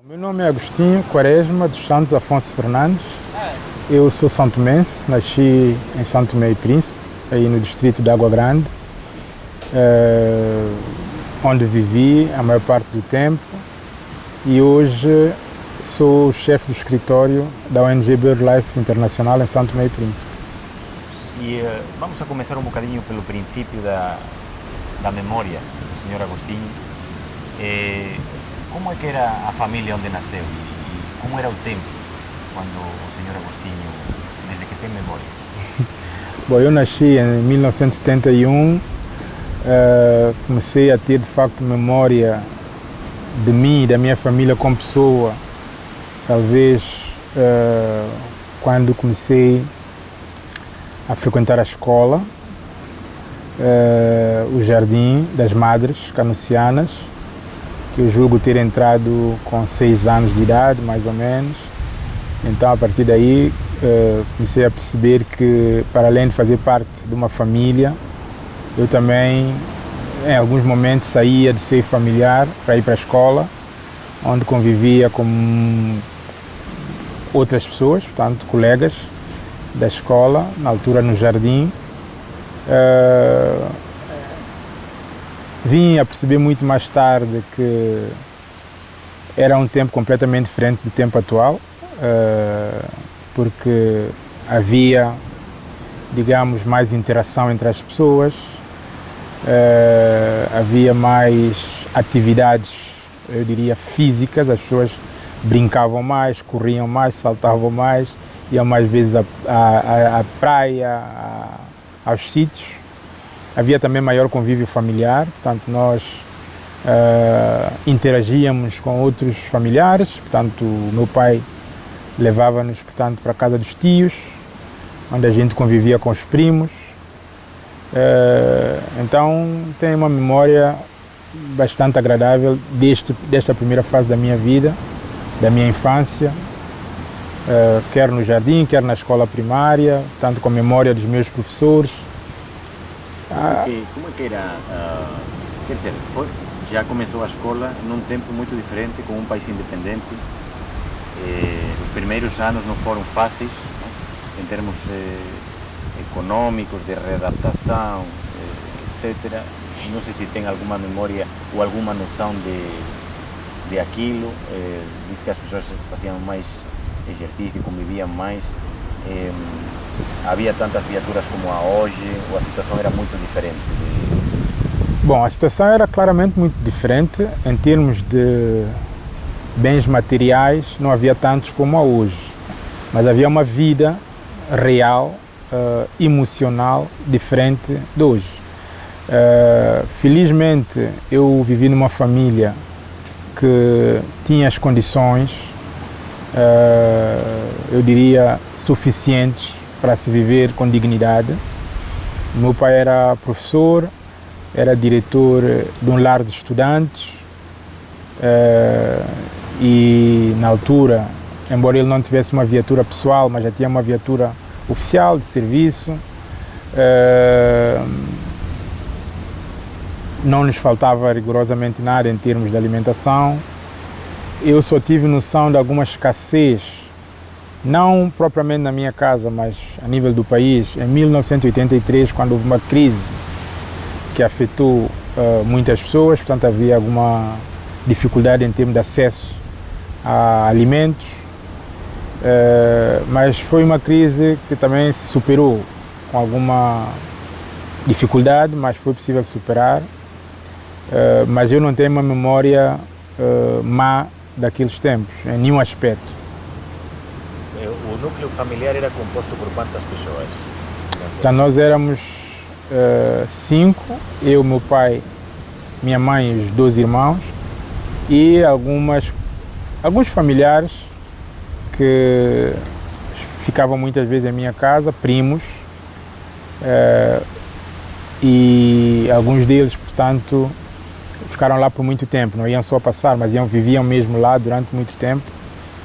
O meu nome é Agostinho Quaresma dos Santos Afonso Fernandes. Eu sou santomense, nasci em São Tomé e Príncipe, aí no distrito de Água Grande, onde vivi a maior parte do tempo, e hoje sou o chefe do escritório da ONG BirdLife Internacional em São Tomé e Príncipe. E vamos a começar um bocadinho pelo princípio da memória do Sr. Agostinho. Como é que era a família onde nasceu e como era o tempo quando o Sr. Agostinho, desde que tem memória? Bom, eu nasci em 1971, comecei a ter de facto memória de mim e da minha família como pessoa, talvez quando comecei a frequentar a escola, o Jardim das Madres Canucianas, que eu julgo ter entrado com 6 anos de idade, mais ou menos. Então, a partir daí, comecei a perceber que, para além de fazer parte de uma família, eu também, em alguns momentos, saía do seio familiar para ir para a escola, onde convivia com outras pessoas, portanto, colegas da escola, na altura no jardim. Vim a perceber muito mais tarde que era um tempo completamente diferente do tempo atual, porque havia, digamos, mais interação entre as pessoas, havia mais atividades, eu diria, físicas, as pessoas brincavam mais, corriam mais, saltavam mais, iam mais vezes à praia, aos sítios. Havia também maior convívio familiar, portanto nós interagíamos com outros familiares, portanto o meu pai levava-nos, portanto, para a casa dos tios, onde a gente convivia com os primos. Então tenho uma memória bastante agradável desta primeira fase da minha vida, da minha infância, quer no jardim, quer na escola primária, tanto com a memória dos meus professores. Como é que era? Quer dizer, já começou a escola num tempo muito diferente, com um país independente. Os primeiros anos não foram fáceis, em termos econômicos, de readaptação, etc. Não sei se tem alguma memória ou alguma noção de aquilo. Diz que as pessoas faziam mais exercício, conviviam mais. Havia tantas viaturas como há hoje, ou a situação era muito diferente? Bom, a situação era claramente muito diferente em termos de bens materiais, não havia tantos como há hoje, mas havia uma vida real, emocional, diferente de hoje. Felizmente eu vivi numa família que tinha as condições, eu diria, suficientes para se viver com dignidade. Meu pai era professor, era diretor de um lar de estudantes e na altura, embora ele não tivesse uma viatura pessoal, mas já tinha uma viatura oficial de serviço, não nos faltava rigorosamente nada em termos de alimentação. Eu só tive noção de alguma escassez, não propriamente na minha casa, mas a nível do país, em 1983, quando houve uma crise que afetou muitas pessoas, portanto havia alguma dificuldade em termos de acesso a alimentos, mas foi uma crise que também se superou com alguma dificuldade, mas foi possível superar. Mas eu não tenho uma memória má daqueles tempos, em nenhum aspecto. O núcleo familiar era composto por quantas pessoas? Então nós éramos 5, eu, meu pai, minha mãe e os 2 irmãos, e alguns familiares que ficavam muitas vezes em minha casa, primos, e alguns deles, portanto, ficaram lá por muito tempo, não iam só passar, mas viviam mesmo lá durante muito tempo.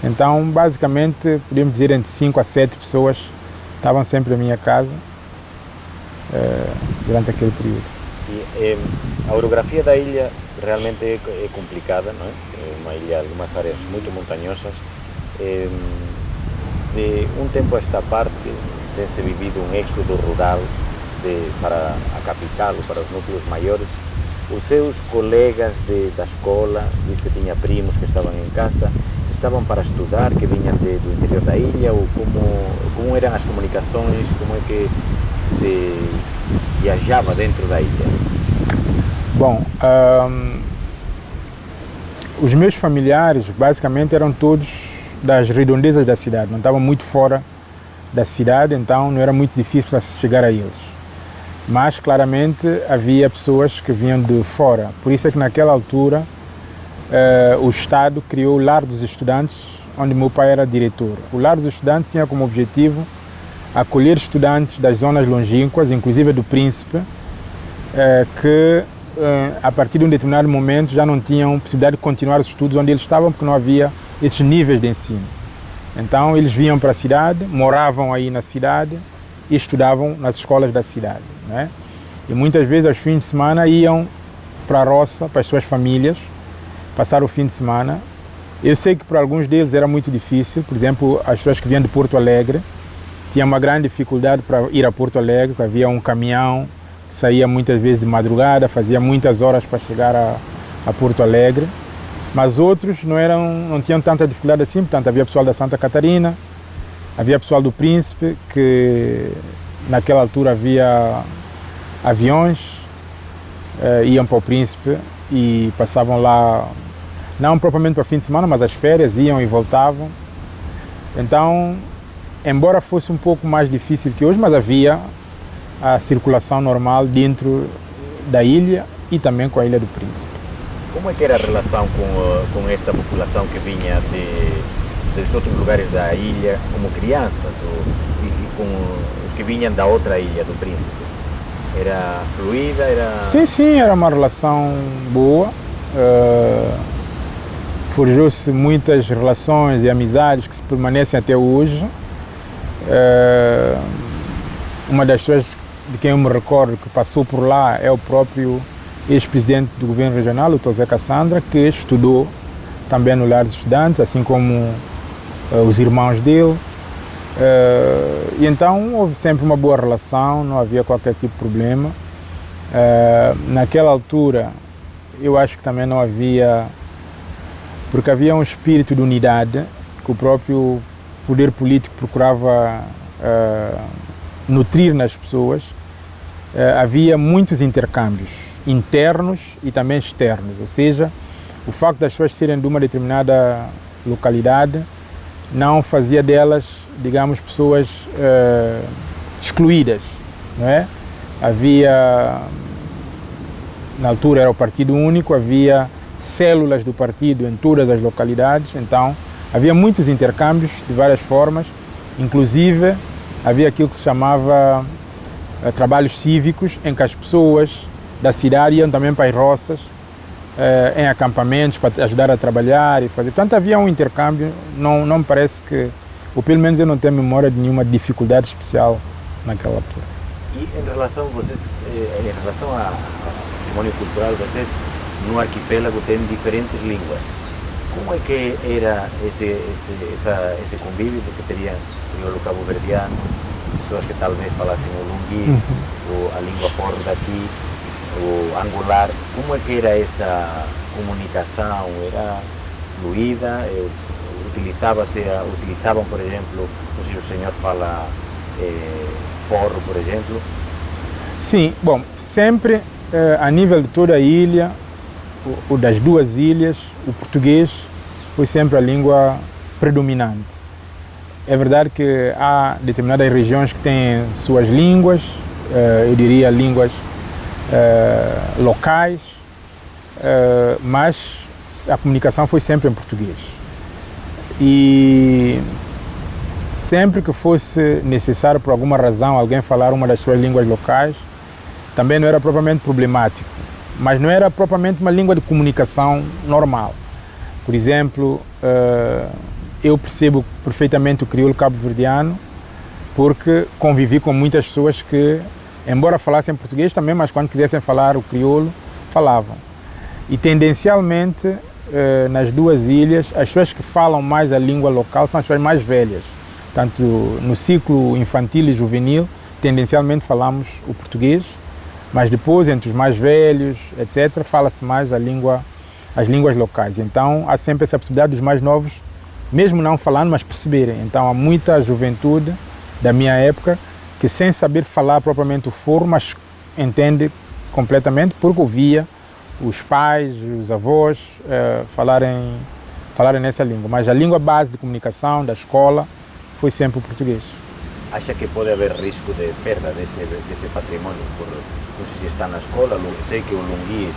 Então, basicamente, podemos dizer entre 5 a 7 pessoas estavam sempre na minha casa durante aquele período. E a orografia da ilha realmente é complicada, não é? É uma ilha de umas áreas muito montanhosas. De um tempo a esta parte tem-se vivido um êxodo rural para a capital ou para os núcleos maiores. Os seus colegas da escola, diz que tinha primos que estavam em casa, estavam para estudar, que vinham do interior da ilha, ou como eram as comunicações, como é que se viajava dentro da ilha? Bom, os meus familiares basicamente eram todos das redondezas da cidade, não estavam muito fora da cidade, então não era muito difícil para chegar a eles. Mas claramente havia pessoas que vinham de fora, por isso é que naquela altura o Estado criou o Lar dos Estudantes, onde meu pai era diretor. O Lar dos Estudantes tinha como objetivo acolher estudantes das zonas longínquas, inclusive do Príncipe, que a partir de um determinado momento já não tinham possibilidade de continuar os estudos onde eles estavam, porque não havia esses níveis de ensino. Então eles vinham para a cidade, moravam aí na cidade e estudavam nas escolas da cidade, né? E muitas vezes aos fins de semana iam para a roça, para as suas famílias, passar o fim de semana. Eu sei que para alguns deles era muito difícil, por exemplo, as pessoas que vinham de Porto Alegre tinham uma grande dificuldade para ir a Porto Alegre, porque havia um caminhão que saía muitas vezes de madrugada, fazia muitas horas para chegar a Porto Alegre. Mas outros não tinham tanta dificuldade assim, portanto havia pessoal da Santa Catarina, havia pessoal do Príncipe, que naquela altura havia aviões, iam para o Príncipe e passavam lá, não propriamente para fim de semana, mas as férias, iam e voltavam. Então, embora fosse um pouco mais difícil que hoje, mas havia a circulação normal dentro da ilha e também com a Ilha do Príncipe. Como é que era a relação com esta população que vinha dos outros lugares da ilha como crianças e com os que vinham da outra ilha, do Príncipe? Era fluida? Sim, era uma relação boa. Forjou-se muitas relações e amizades que se permanecem até hoje. Uma das pessoas de quem eu me recordo que passou por lá é o próprio ex-presidente do governo regional, o José Cassandra, que estudou também no Lar dos Estudantes, assim como os irmãos dele. E então houve sempre uma boa relação, não havia qualquer tipo de problema. Naquela altura, eu acho que também não havia, porque havia um espírito de unidade que o próprio poder político procurava nutrir nas pessoas. Havia muitos intercâmbios internos e também externos, ou seja, o facto das pessoas serem de uma determinada localidade não fazia delas, digamos, pessoas excluídas, não é? Havia, na altura era o Partido Único, havia células do partido em todas as localidades, então havia muitos intercâmbios de várias formas, inclusive havia aquilo que se chamava trabalhos cívicos, em que as pessoas da cidade iam também para as roças, em acampamentos, para ajudar a trabalhar e fazer. Portanto, havia um intercâmbio, não me parece que, ou pelo menos eu não tenho memória de nenhuma dificuldade especial naquela altura. E em relação ao patrimônio cultural, vocês no arquipélago têm diferentes línguas. Como é que era esse convívio? Porque teria o crioulo cabo-verdiano, pessoas que talvez falassem o lungui, ou a língua forte daqui, o angular. Como é que era essa comunicação? Era fluida? Utilizavam, por exemplo, não sei se o senhor fala forro, por exemplo? Sim, bom, sempre a nível de toda a ilha, ou das duas ilhas, o português foi sempre a língua predominante. É verdade que há determinadas regiões que têm suas línguas, eu diria línguas locais, mas a comunicação foi sempre em português. E sempre que fosse necessário, por alguma razão, alguém falar uma das suas línguas locais, também não era propriamente problemático, mas não era propriamente uma língua de comunicação normal. Por exemplo, eu percebo perfeitamente o crioulo cabo-verdiano porque convivi com muitas pessoas que, embora falassem português também, mas quando quisessem falar o crioulo, falavam. E tendencialmente, nas duas ilhas, as pessoas que falam mais a língua local são as pessoas mais velhas. Tanto no ciclo infantil e juvenil, tendencialmente falamos o português, mas depois, entre os mais velhos, etc., fala-se mais as línguas locais. Então, há sempre essa possibilidade dos mais novos, mesmo não falando, mas perceberem. Então, há muita juventude da minha época que, sem saber falar propriamente o foro, mas entende completamente, porque ouvia os pais, os avós falarem nessa língua. Mas a língua base de comunicação da escola foi sempre o português. Acha que pode haver risco de perda desse patrimônio? Não sei se está na escola, sei que o Lunghi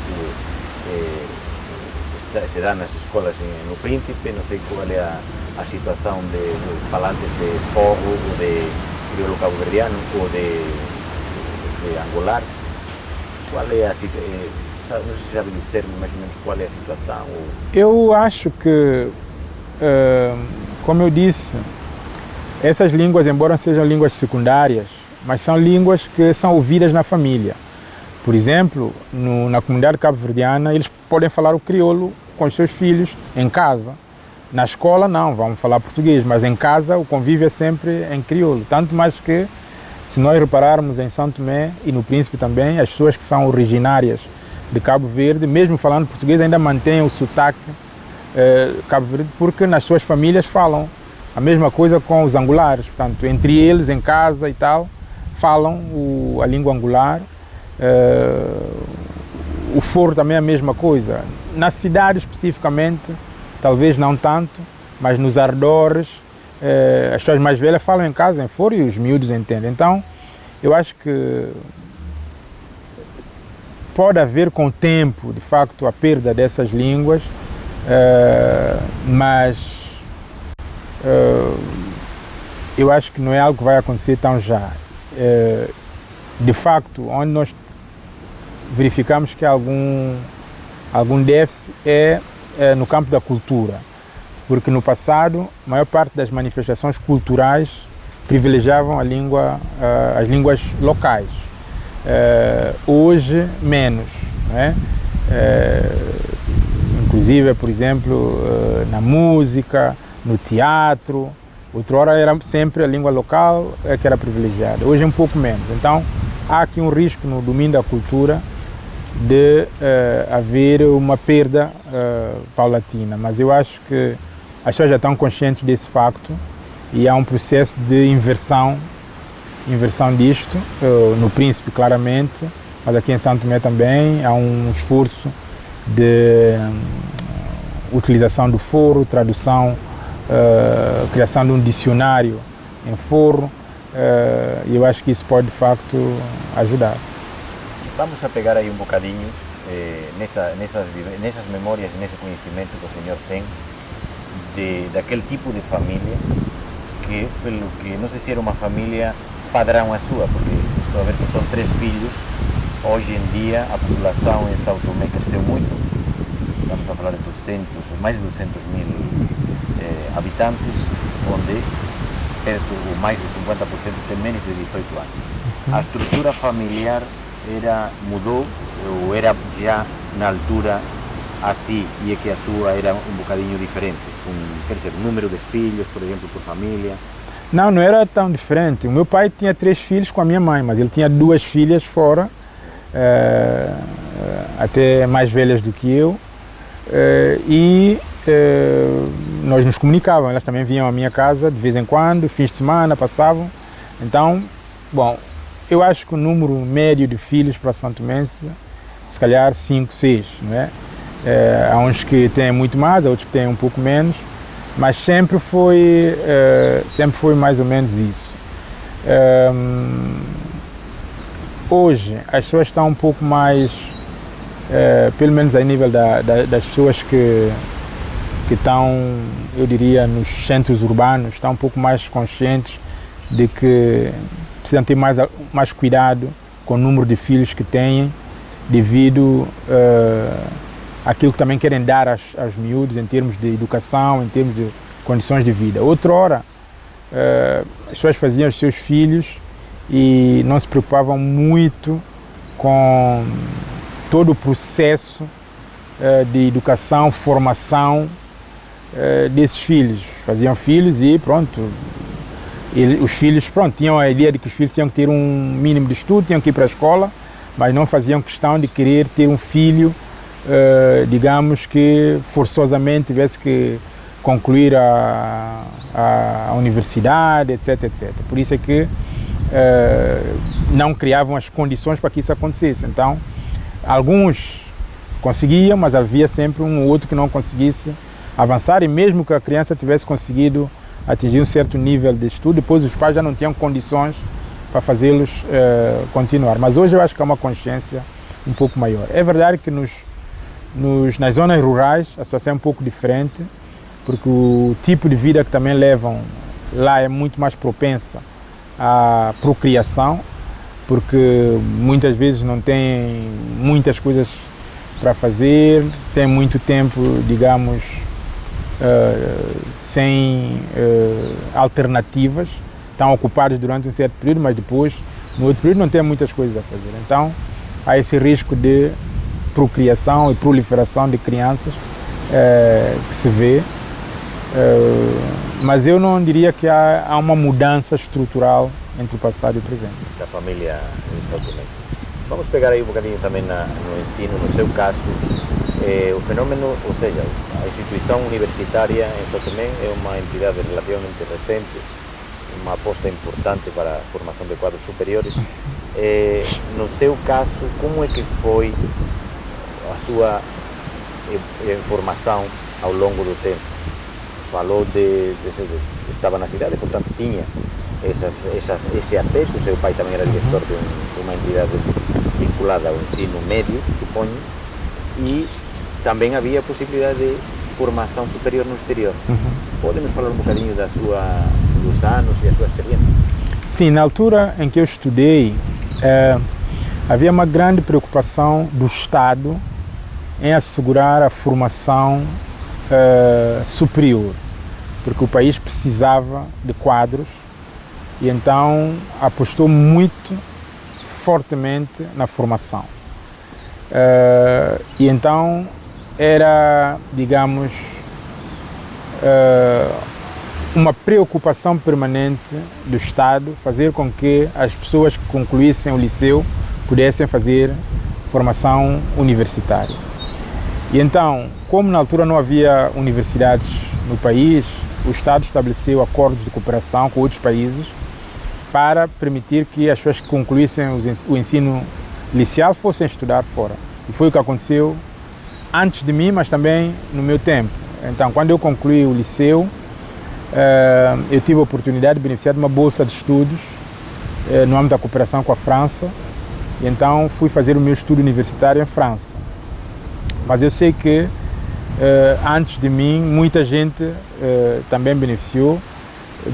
se dá nas escolas no Príncipe, não sei qual é a situação de falantes de fogo, ou de crioulo cabo-verdiano, ou de angolar. Qual é a situação? Não sei se sabe dizer mais ou menos qual é a situação. Eu acho que, como eu disse, essas línguas, embora sejam línguas secundárias, mas são línguas que são ouvidas na família. Por exemplo, na comunidade cabo-verdiana, eles podem falar o crioulo com os seus filhos em casa. Na escola, não, vão falar português, mas em casa o convívio é sempre em crioulo. Tanto mais que, se nós repararmos em São Tomé e no Príncipe também, as pessoas que são originárias de Cabo Verde, mesmo falando português, ainda mantêm o sotaque Cabo Verde, porque nas suas famílias falam. A mesma coisa com os angulares, portanto, entre eles, em casa e tal, falam a língua angular. O foro também é a mesma coisa. Na cidade, especificamente, talvez não tanto, mas nos arredores, as pessoas mais velhas falam em casa, em foro, e os miúdos entendem. Então, eu acho que pode haver com o tempo, de facto, a perda dessas línguas, mas eu acho que não é algo que vai acontecer tão já. De facto, onde nós verificamos que algum déficit é no campo da cultura, porque no passado a maior parte das manifestações culturais privilegiavam as línguas locais. Hoje menos, né? Inclusive, por exemplo, na música, no teatro, outrora era sempre a língua local que era privilegiada, hoje é um pouco menos. Então, há aqui um risco no domínio da cultura de haver uma perda paulatina, mas eu acho que as pessoas já estão conscientes desse facto e há um processo de inversão disto, no Príncipe claramente, mas aqui em São Tomé também há um esforço de utilização do foro, tradução, criação de um dicionário em foro, e eu acho que isso pode de facto ajudar. Vamos a pegar aí um bocadinho nessas memórias, nesse conhecimento que o senhor tem daquele tipo de família que, pelo que não sei se era uma família padrão a sua, porque estou a ver que são 3 filhos. Hoje em dia a população em São Tomé cresceu muito, estamos a falar de mais de 200 mil habitantes, onde mais de 50% tem menos de 18 anos. A estrutura familiar mudou, ou era já na altura assim, e é que a sua era um bocadinho diferente, quer dizer, o número de filhos, por exemplo, por família? Não era tão diferente. O meu pai tinha 3 filhos com a minha mãe, mas ele tinha 2 filhas fora, até mais velhas do que eu, e nós nos comunicávamos. Elas também vinham à minha casa de vez em quando, fins de semana passavam. Então, bom, eu acho que o número médio de filhos para São Tomense, se calhar 5, 6, não é? Há uns que têm muito mais, há outros que têm um pouco menos, mas sempre foi mais ou menos isso. Hoje as pessoas estão um pouco mais, pelo menos a nível das pessoas que estão, eu diria, nos centros urbanos, estão um pouco mais conscientes de que precisam ter mais cuidado com o número de filhos que têm, devido àquilo que também querem dar aos miúdos em termos de educação, em termos de condições de vida. Outrora, as pessoas faziam os seus filhos e não se preocupavam muito com todo o processo de educação, formação desses filhos. Faziam filhos e pronto, os filhos tinham a ideia de que os filhos tinham que ter um mínimo de estudo, tinham que ir para a escola, mas não faziam questão de querer ter um filho, digamos que forçosamente tivesse que concluir a universidade, etc, etc. Por isso é que não criavam as condições para que isso acontecesse. Então, alguns conseguiam, mas havia sempre um ou outro que não conseguisse avançar, e mesmo que a criança tivesse conseguido atingir um certo nível de estudo, depois os pais já não tinham condições para fazê-los continuar. Mas hoje eu acho que há uma consciência um pouco maior. É verdade que nas zonas rurais a situação é um pouco diferente, porque o tipo de vida que também levam lá é muito mais propensa à procriação, porque muitas vezes não tem muitas coisas para fazer, tem muito tempo, digamos, sem alternativas, estão ocupados durante um certo período, mas depois, no outro período, não tem muitas coisas a fazer. Então, há esse risco de procriação e proliferação de crianças que se vê, mas eu não diria que há uma mudança estrutural entre o passado e o presente. Da família em São Tomé. Vamos pegar aí um bocadinho também no ensino, no seu caso, o fenômeno, ou seja, a instituição universitária em São Tomé é uma entidade relativamente recente, uma aposta importante para a formação de quadros superiores. No seu caso, como é que foi a sua formação ao longo do tempo? Falou estava na cidade, portanto tinha esse acesso, o seu pai também era diretor de uma entidade vinculada ao ensino médio, suponho, e também havia a possibilidade de formação superior no exterior. Pode nos falar um bocadinho dos anos e a sua experiência? Sim, na altura em que eu estudei, havia uma grande preocupação do Estado em assegurar a formação superior, porque o país precisava de quadros e então apostou muito fortemente na formação. E então era, digamos, uma preocupação permanente do Estado fazer com que as pessoas que concluíssem o liceu pudessem fazer formação universitária. E então, como na altura não havia universidades no país, o Estado estabeleceu acordos de cooperação com outros países para permitir que as pessoas que concluíssem o ensino liceal fossem estudar fora. E foi o que aconteceu antes de mim, mas também no meu tempo. Então, quando eu concluí o liceu, eu tive a oportunidade de beneficiar de uma bolsa de estudos no âmbito da cooperação com a França. E então fui fazer o meu estudo universitário em França. Mas eu sei que antes de mim muita gente também beneficiou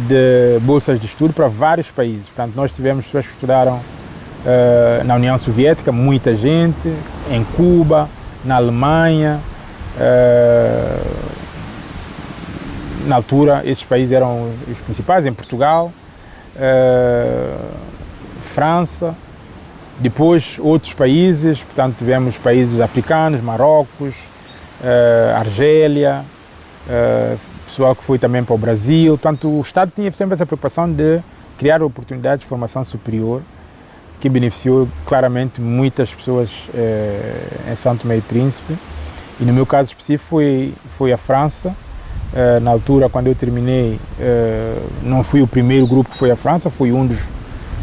de bolsas de estudo para vários países. Portanto, nós tivemos pessoas que estudaram na União Soviética, muita gente, em Cuba, na Alemanha. Na altura, esses países eram os principais, em Portugal, França, depois outros países, portanto tivemos países africanos, Marrocos, Argélia, pessoal que foi também para o Brasil. Portanto, o Estado tinha sempre essa preocupação de criar oportunidades de formação superior, que beneficiou claramente muitas pessoas em São Tomé e Príncipe. E no meu caso específico foi a França. Na altura, quando eu terminei, não fui o primeiro grupo que foi à França, fui um dos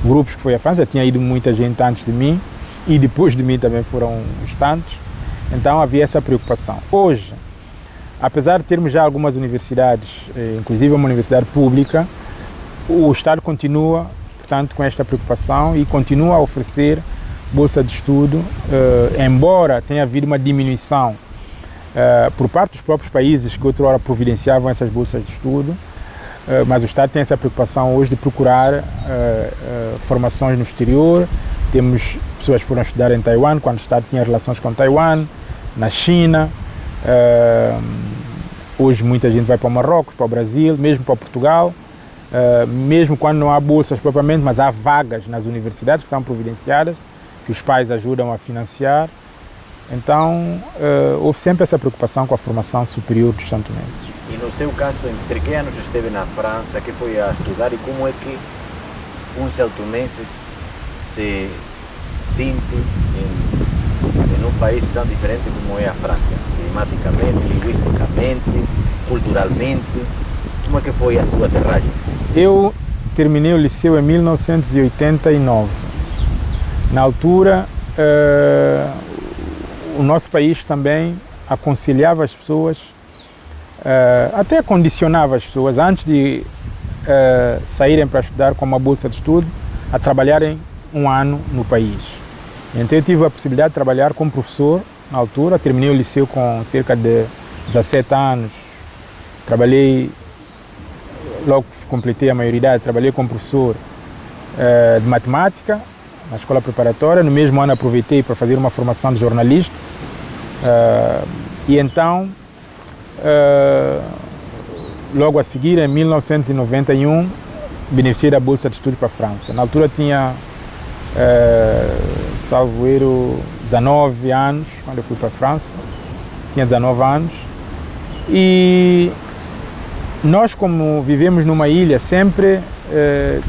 grupos que foi à França. Já tinha ido muita gente antes de mim e depois de mim também foram os tantos. Então havia essa preocupação. Hoje, apesar de termos já algumas universidades, inclusive uma universidade pública, o Estado continua, portanto, com esta preocupação e continua a oferecer bolsa de estudo, embora tenha havido uma diminuição por parte dos próprios países que outrora providenciavam essas bolsas de estudo, mas o Estado tem essa preocupação hoje de procurar formações no exterior. Temos pessoas que foram estudar em Taiwan, quando o Estado tinha relações com Taiwan, na China. Hoje muita gente vai para o Marrocos, para o Brasil, mesmo para Portugal, mesmo quando não há bolsas propriamente, mas há vagas nas universidades que são providenciadas, que os pais ajudam a financiar. Então, houve sempre essa preocupação com a formação superior dos santomenses. E no seu caso, entre que anos esteve na França, que foi a estudar e como é que um santomense se sente em um país tão diferente como é a França, climaticamente, linguisticamente, culturalmente? Como é que foi a sua aterragem? Eu terminei o liceu em 1989. Na altura, o nosso país também aconselhava as pessoas, até condicionava as pessoas, antes de saírem para estudar com uma bolsa de estudo, a trabalharem um ano no país. Então eu tive a possibilidade de trabalhar como professor na altura, terminei o liceu com cerca de 17 anos, trabalhei, logo que completei a maioridade, trabalhei como professor de matemática na escola preparatória. No mesmo ano aproveitei para fazer uma formação de jornalista e então, logo a seguir, em 1991, beneficiei da bolsa de estudo para a França. Na altura tinha, salvo erro, 19 anos, quando eu fui para a França, tinha 19 anos, e nós, como vivemos numa ilha, sempre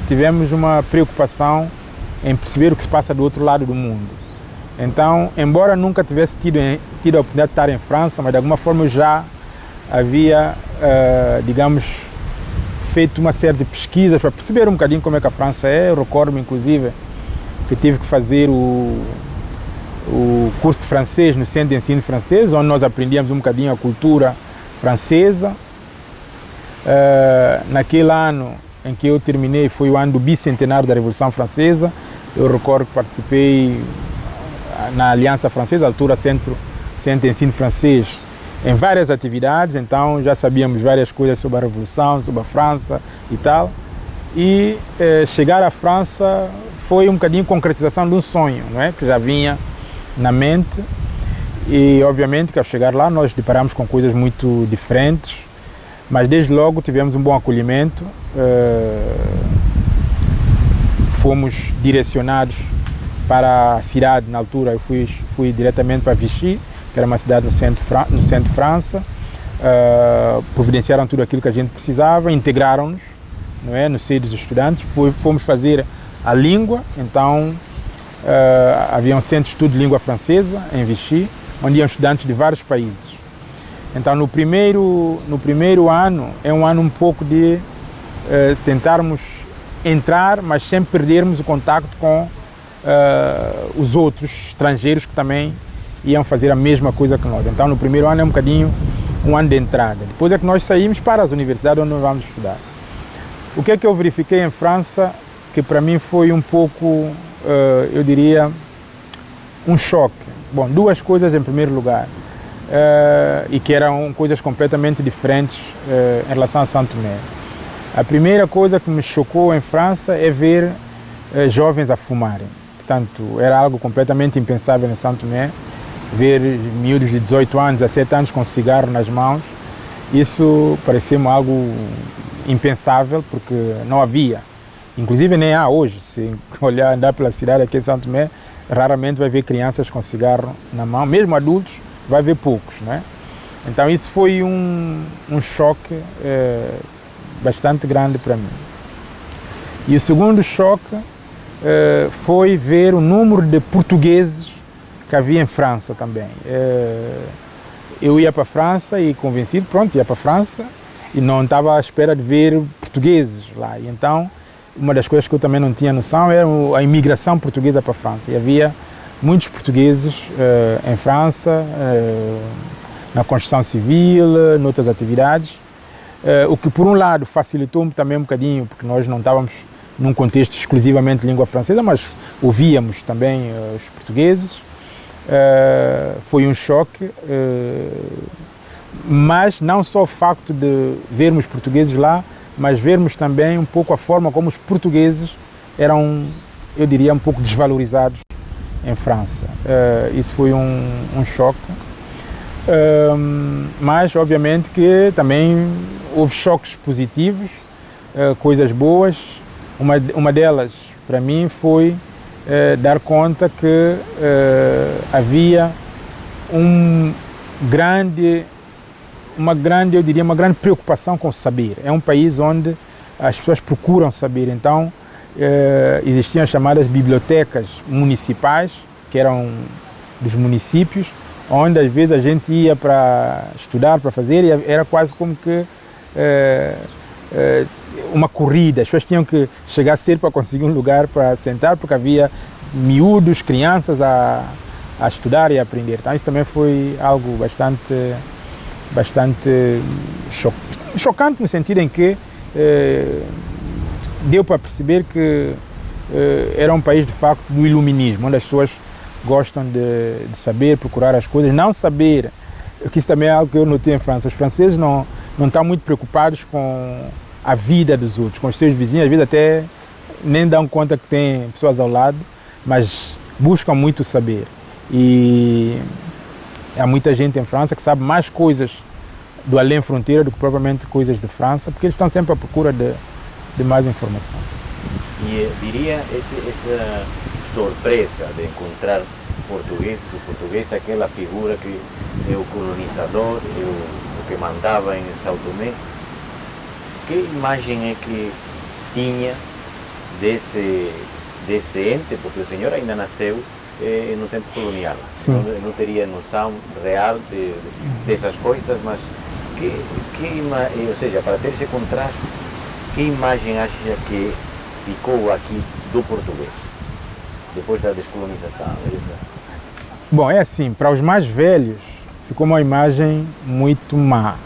tivemos uma preocupação em perceber o que se passa do outro lado do mundo. Então, embora nunca tivesse tido a oportunidade de estar em França, mas de alguma forma eu já havia, digamos, feito uma série de pesquisas para perceber um bocadinho como é que a França é. Eu recordo-me, inclusive, que tive que fazer o curso de francês no Centro de Ensino Francês, onde nós aprendíamos um bocadinho a cultura francesa. Naquele ano em que eu terminei foi o ano do bicentenário da Revolução Francesa. Eu recordo que participei na Aliança Francesa, à altura Centro de Ensino Francês, em várias atividades, então já sabíamos várias coisas sobre a Revolução, sobre a França e tal. E chegar à França foi um bocadinho concretização de um sonho, não é? Que já vinha na mente, e obviamente que ao chegar lá nós deparamos com coisas muito diferentes, mas desde logo tivemos um bom acolhimento. Fomos direcionados para a cidade. Na altura eu fui diretamente para Vichy, que era uma cidade no centro de França. Providenciaram tudo aquilo que a gente precisava, integraram-nos, não é, no seio dos estudantes. Fomos fazer a língua, então havia um centro de estudo de língua francesa em Vichy, onde iam estudantes de vários países. Então no primeiro ano é um ano um pouco de tentarmos entrar, mas sem perdermos o contacto com os outros estrangeiros que também iam fazer a mesma coisa que nós. Então no primeiro ano é um bocadinho um ano de entrada. Depois é que nós saímos para as universidades onde nós vamos estudar. O que é que eu verifiquei em França que para mim foi um pouco, eu diria, um choque? Bom, duas coisas em primeiro lugar, e que eram coisas completamente diferentes em relação a São Tomé. A primeira coisa que me chocou em França é ver jovens a fumarem. Portanto, era algo completamente impensável em São Tomé, ver miúdos de 18 anos, 17 anos com cigarro nas mãos. Isso parecia-me algo impensável, porque não havia. Inclusive nem há hoje. Se olhar, andar pela cidade aqui em São Tomé, raramente vai ver crianças com cigarro na mão, mesmo adultos, vai ver poucos, não é? Então isso foi um choque bastante grande para mim. E o segundo choque foi ver o número de portugueses que havia em França também. Eu ia para a França e convencido, pronto, ia para a França e não estava à espera de ver portugueses lá. E então, uma das coisas que eu também não tinha noção era a imigração portuguesa para a França. E havia muitos portugueses em França, na construção civil, noutras atividades, o que por um lado facilitou também um bocadinho, porque nós não estávamos num contexto exclusivamente de língua francesa, mas ouvíamos também os portugueses. Foi um choque, mas não só o facto de vermos portugueses lá, mas vermos também um pouco a forma como os portugueses eram, eu diria, um pouco desvalorizados em França. Isso foi um choque, mas obviamente que também houve choques positivos, coisas boas. Uma delas, para mim, foi dar conta que havia um grande, eu diria, uma grande preocupação com o saber. É um país onde as pessoas procuram saber. Então, existiam as chamadas bibliotecas municipais, que eram dos municípios, onde às vezes a gente ia para estudar, para fazer, e era quase como que uma corrida. As pessoas tinham que chegar cedo para conseguir um lugar para sentar, porque havia miúdos, crianças a estudar e a aprender. Então isso também foi algo bastante chocante, no sentido em que deu para perceber que era um país de facto do iluminismo, onde as pessoas gostam de saber, procurar as coisas, não saber, que isso também é algo que eu notei em França. Os franceses não estão muito preocupados com a vida dos outros, com os seus vizinhos, às vezes até nem dão conta que tem pessoas ao lado, mas buscam muito saber. E há muita gente em França que sabe mais coisas do além fronteira do que propriamente coisas de França, porque eles estão sempre à procura de mais informação. E diria essa surpresa de encontrar portugueses, o português é aquela figura que é o colonizador, é o que mandava em São Tomé. Que imagem é que tinha desse ente, porque o senhor ainda nasceu no tempo colonial, não teria noção real dessas coisas, mas ou seja, para ter esse contraste, que imagem acha que ficou aqui do português, depois da descolonização? Bom, é assim, para os mais velhos ficou uma imagem muito má,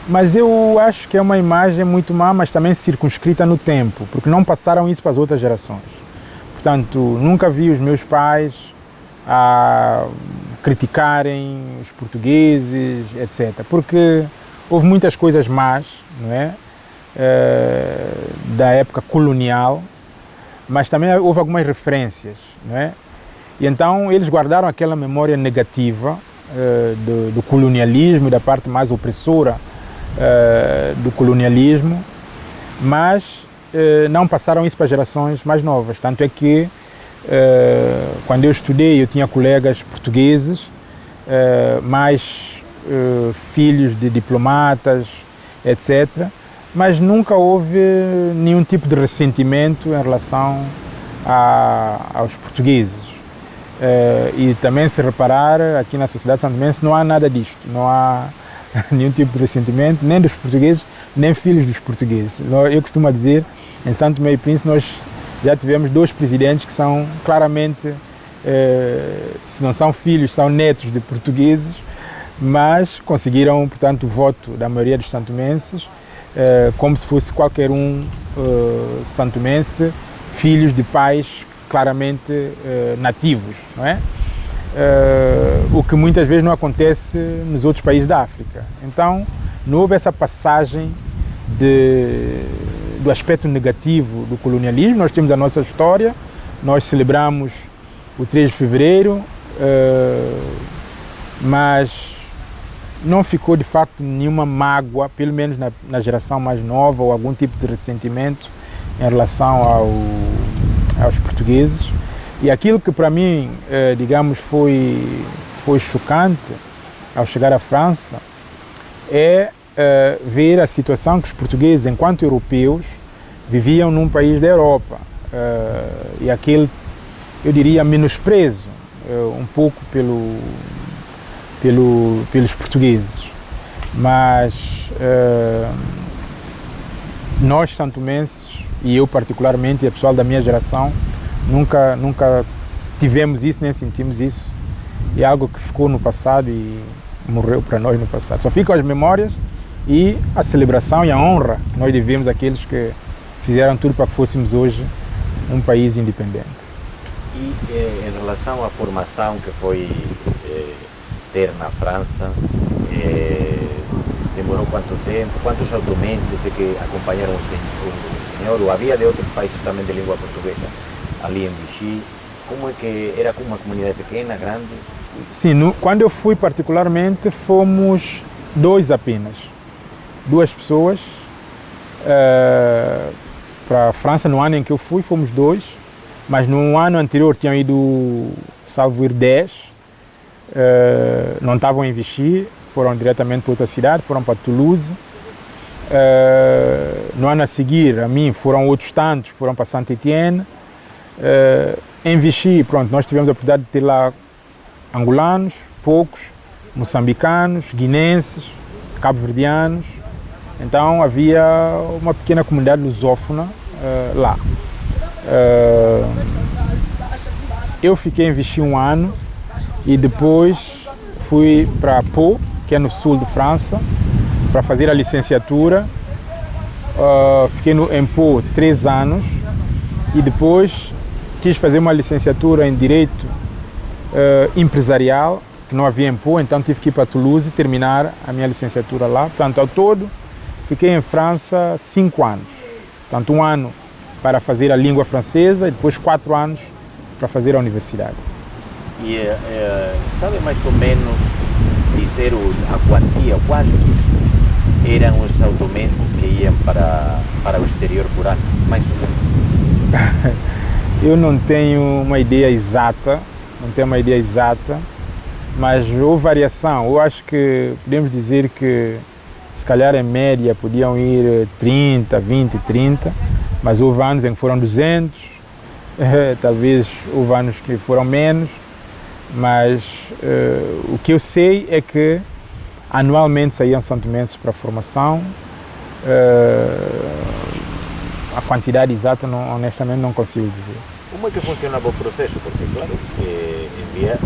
mas eu acho que é uma imagem muito má, mas também circunscrita no tempo, porque não passaram isso para as outras gerações. Portanto, nunca vi os meus pais a criticarem os portugueses, etc. Porque houve muitas coisas más, não é? Da época colonial, mas também houve algumas referências, não é? E então eles guardaram aquela memória negativa do colonialismo e da parte mais opressora do colonialismo, mas não passaram isso para gerações mais novas. Tanto é que quando eu estudei eu tinha colegas portugueses, mais filhos de diplomatas, etc. Mas nunca houve nenhum tipo de ressentimento em relação aos portugueses. E também, se reparar, aqui na sociedade santomense não há nada disto, não há nenhum tipo de ressentimento, nem dos portugueses, nem filhos dos portugueses. Eu costumo dizer, em São Tomé e Príncipe, nós já tivemos 2 presidentes que são claramente, se não são filhos, são netos de portugueses, mas conseguiram, portanto, o voto da maioria dos santomenses, como se fosse qualquer um santomense, filhos de pais claramente nativos, não é? O que muitas vezes não acontece nos outros países da África. Então, não houve essa passagem do aspecto negativo do colonialismo. Nós temos a nossa história, nós celebramos o 3 de fevereiro, mas não ficou de facto nenhuma mágoa, pelo menos na geração mais nova, ou algum tipo de ressentimento em relação aos portugueses. E aquilo que para mim, digamos, foi chocante ao chegar à França é ver a situação que os portugueses, enquanto europeus, viviam num país da Europa. E aquele, eu diria, menosprezo um pouco pelos portugueses. Mas nós, santomenses, e eu particularmente, e o pessoal da minha geração, nunca tivemos isso, nem sentimos isso. É algo que ficou no passado e morreu para nós no passado. Só ficam as memórias e a celebração e a honra que nós devemos àqueles que fizeram tudo para que fôssemos hoje um país independente. E em relação à formação que foi ter na França, demorou quanto tempo? Quantos santomenses que acompanharam o senhor? Ou havia de outros países também de língua portuguesa ali em Vichy? Como é que era uma comunidade pequena, grande? Sim, quando eu fui particularmente fomos 2 apenas. 2 pessoas. Para a França, no ano em que eu fui, fomos 2. mas no ano anterior tinham ido, salvo ir 10, não estavam a investir, foram diretamente para outra cidade, foram para Toulouse. No ano a seguir, a mim, foram outros tantos que foram para Saint-Étienne. Investi, pronto, nós tivemos a oportunidade de ter lá angolanos, poucos, moçambicanos, guinenses, cabo-verdianos. Então havia uma pequena comunidade lusófona lá. Eu fiquei a investir um ano e depois fui para Pau, que é no sul de França, para fazer a licenciatura. Fiquei em Pau 3 anos e depois quis fazer uma licenciatura em Direito Empresarial, que não havia em Pau, então tive que ir para Toulouse e terminar a minha licenciatura lá. Portanto, ao todo, fiquei em França 5 anos. Portanto, 1 ano para fazer a língua francesa e depois 4 anos para fazer a universidade. E sabe mais ou menos dizer a quantia, quantos eram os automenses que iam para o exterior por ano, mais ou menos? Eu não tenho uma ideia exata, mas houve variação. Eu acho que podemos dizer que se calhar em média podiam ir 30, 20, 30, mas houve anos em que foram 200, talvez houve anos que foram menos, mas o que eu sei é que anualmente saíam santomenses para a formação. A quantidade exata, honestamente, não consigo dizer. Como é que funcionava o processo? Porque, claro,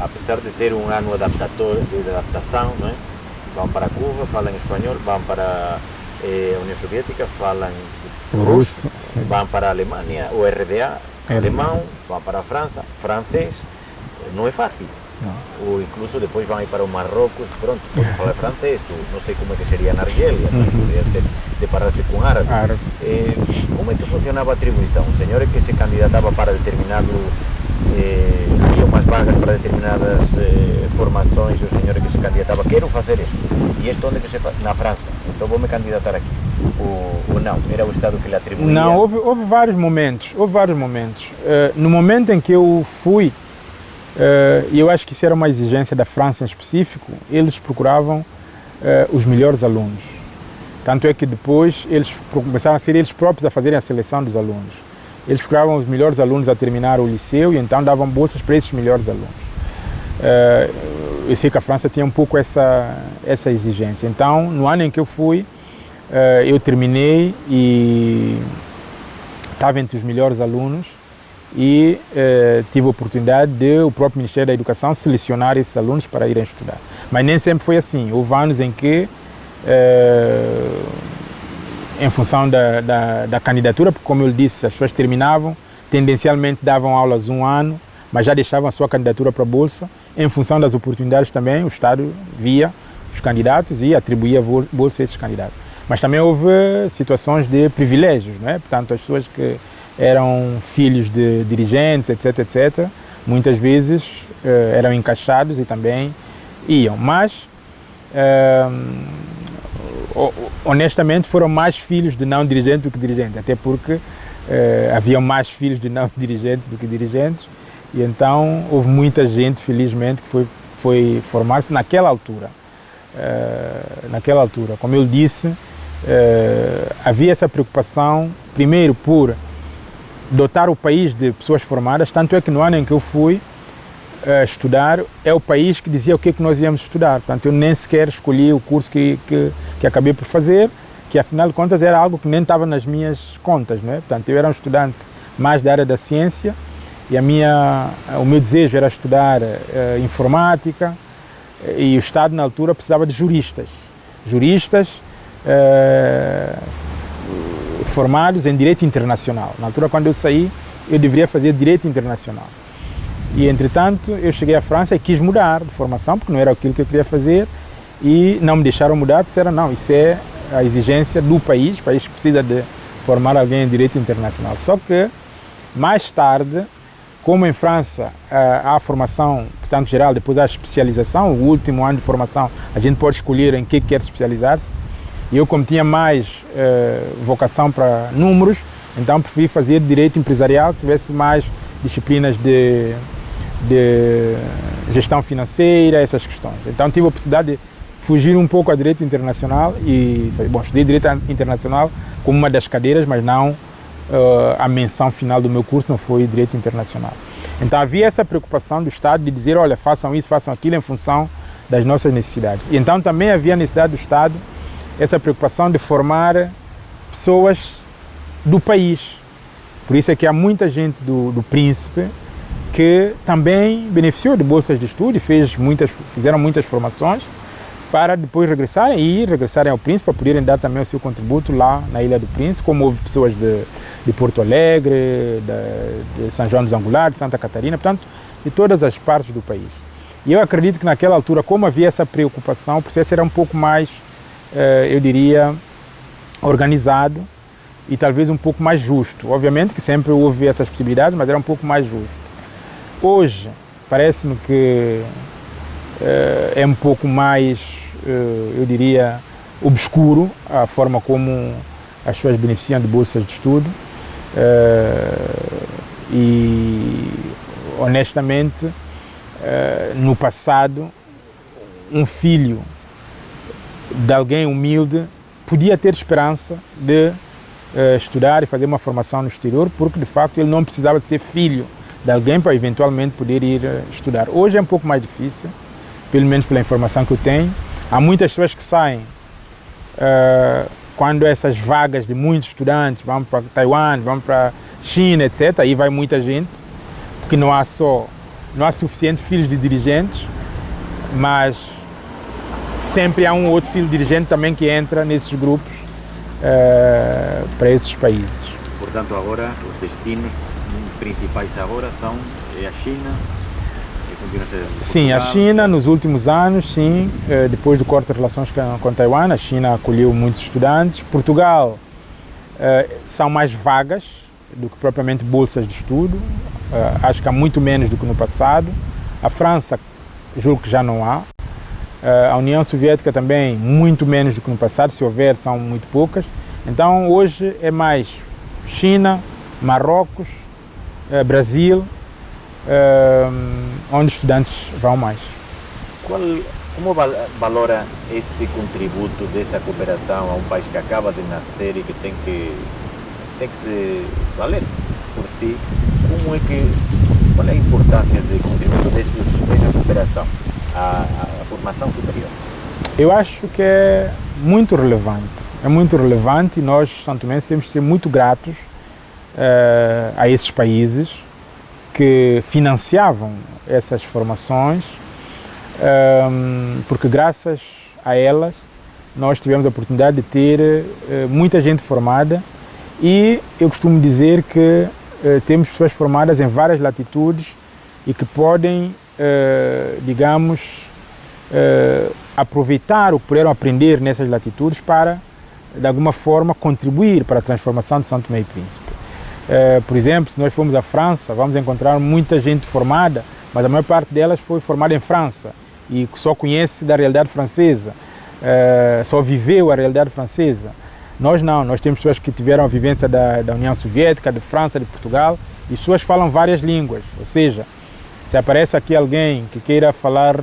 apesar de ter um ano de adaptação, não é? Vão para Cuba, falam espanhol, vão para a União Soviética, falam russo, vão para a Alemanha, o RDA, alemão, vão para a França, francês, não é fácil. Não. Ou incluso depois vão ir para o Marrocos, pronto, podem falar francês, ou não sei como é que seria na Argélia, poderia deparar-se com árabe. Como é que funcionava a atribuição? O senhor é que se candidatava para determinado, havia umas vagas para determinadas formações, o senhor é que se candidatava, quero fazer isto, e isto onde é que se faz? Na França, então vou me candidatar aqui, ou não, era o Estado que lhe atribuía? Não, houve vários momentos, no momento em que eu fui, e eu acho que isso era uma exigência da França em específico, eles procuravam os melhores alunos. Tanto é que depois eles começaram a ser eles próprios a fazerem a seleção dos alunos. Eles procuravam os melhores alunos a terminar o liceu e então davam bolsas para esses melhores alunos. Eu sei que a França tinha um pouco essa exigência. Então, no ano em que eu fui, eu terminei e estava entre os melhores alunos. E tive a oportunidade de o próprio Ministério da Educação selecionar esses alunos para irem estudar. Mas nem sempre foi assim. Houve anos em que, em função da candidatura, porque como eu disse, as pessoas terminavam, tendencialmente davam aulas 1 ano, mas já deixavam a sua candidatura para a Bolsa. Em função das oportunidades também, o Estado via os candidatos e atribuía bolsa a esses candidatos. Mas também houve situações de privilégios, não é? Portanto, as pessoas que eram filhos de dirigentes, etc., muitas vezes eram encaixados e também iam, mas honestamente foram mais filhos de não dirigentes do que dirigentes, até porque haviam mais filhos de não dirigentes do que dirigentes, e então houve muita gente, felizmente, que foi formar-se naquela altura. Como eu disse, havia essa preocupação, primeiro por dotar o país de pessoas formadas, tanto é que no ano em que eu fui estudar, é o país que dizia o que é que nós íamos estudar. Portanto, eu nem sequer escolhi o curso que acabei por fazer, que afinal de contas era algo que nem estava nas minhas contas, não é? Portanto, eu era um estudante mais da área da ciência e o meu desejo era estudar informática, e o Estado na altura precisava de juristas formados em Direito Internacional. Na altura, quando eu saí, eu deveria fazer Direito Internacional. E, entretanto, eu cheguei à França e quis mudar de formação, porque não era aquilo que eu queria fazer, e não me deixaram mudar, porque disseram, não, isso é a exigência do país, o país precisa de formar alguém em Direito Internacional. Só que, mais tarde, como em França há a formação, portanto, geral, depois há a especialização, o último ano de formação, a gente pode escolher em que quer especializar-se. E eu, como tinha mais vocação para números, então preferi fazer Direito Empresarial, que tivesse mais disciplinas de gestão financeira, essas questões. Então tive a possibilidade de fugir um pouco a direito internacional e, bom, estudei direito internacional como uma das cadeiras, mas não a menção final do meu curso não foi direito internacional. Então havia essa preocupação do Estado de dizer, olha, façam isso, façam aquilo em função das nossas necessidades. E então também havia a necessidade do Estado, essa preocupação de formar pessoas do país. Por isso é que há muita gente do Príncipe que também beneficiou de bolsas de estudo e fizeram muitas formações para depois regressarem ao Príncipe, para poderem dar também o seu contributo lá na Ilha do Príncipe, como houve pessoas de Porto Alegre, de São João dos Angulares, de Santa Catarina, portanto, de todas as partes do país. E eu acredito que naquela altura, como havia essa preocupação, o processo era um pouco mais, eu diria, organizado e talvez um pouco mais justo. Obviamente que sempre houve essas possibilidades, mas era um pouco mais justo. Hoje, parece-me que é um pouco mais, eu diria, obscuro a forma como as pessoas beneficiam de bolsas de estudo e, honestamente, no passado, um filho de alguém humilde podia ter esperança de estudar e fazer uma formação no exterior, porque de facto ele não precisava de ser filho de alguém para eventualmente poder ir estudar. Hoje é um pouco mais difícil, pelo menos pela informação que eu tenho. Há muitas pessoas que saem quando essas vagas de muitos estudantes vão para Taiwan, vão para China, etc. Aí vai muita gente, porque não há suficientes filhos de dirigentes, mas sempre há um ou outro filho de dirigente também que entra nesses grupos para esses países. Portanto, agora os destinos principais agora são a China e continua a ser Portugal. Sim, a China nos últimos anos, sim, depois do corte de relações com Taiwan, a China acolheu muitos estudantes. Portugal são mais vagas do que propriamente bolsas de estudo, acho que há muito menos do que no passado. A França, julgo que já não há. A União Soviética também, muito menos do que no passado, se houver, são muito poucas. Então hoje é mais China, Marrocos, Brasil, onde estudantes vão mais. Como valora esse contributo dessa cooperação a um país que acaba de nascer e que tem que se valer por si? Qual é a importância do contributo dessa cooperação à formação superior? Eu acho que é muito relevante. É muito relevante e nós, santomenses, temos que ser muito gratos a esses países que financiavam essas formações, porque graças a elas nós tivemos a oportunidade de ter muita gente formada e eu costumo dizer que temos pessoas formadas em várias latitudes e que podem, digamos, aproveitar o que puderam aprender nessas latitudes para, de alguma forma, contribuir para a transformação de São Tomé e Príncipe. Por exemplo, se nós formos à França, vamos encontrar muita gente formada, mas a maior parte delas foi formada em França e só conhece da realidade francesa, só viveu a realidade francesa. Nós não, nós temos pessoas que tiveram a vivência da União Soviética, de França, de Portugal, e pessoas falam várias línguas, ou seja, se aparece aqui alguém que queira falar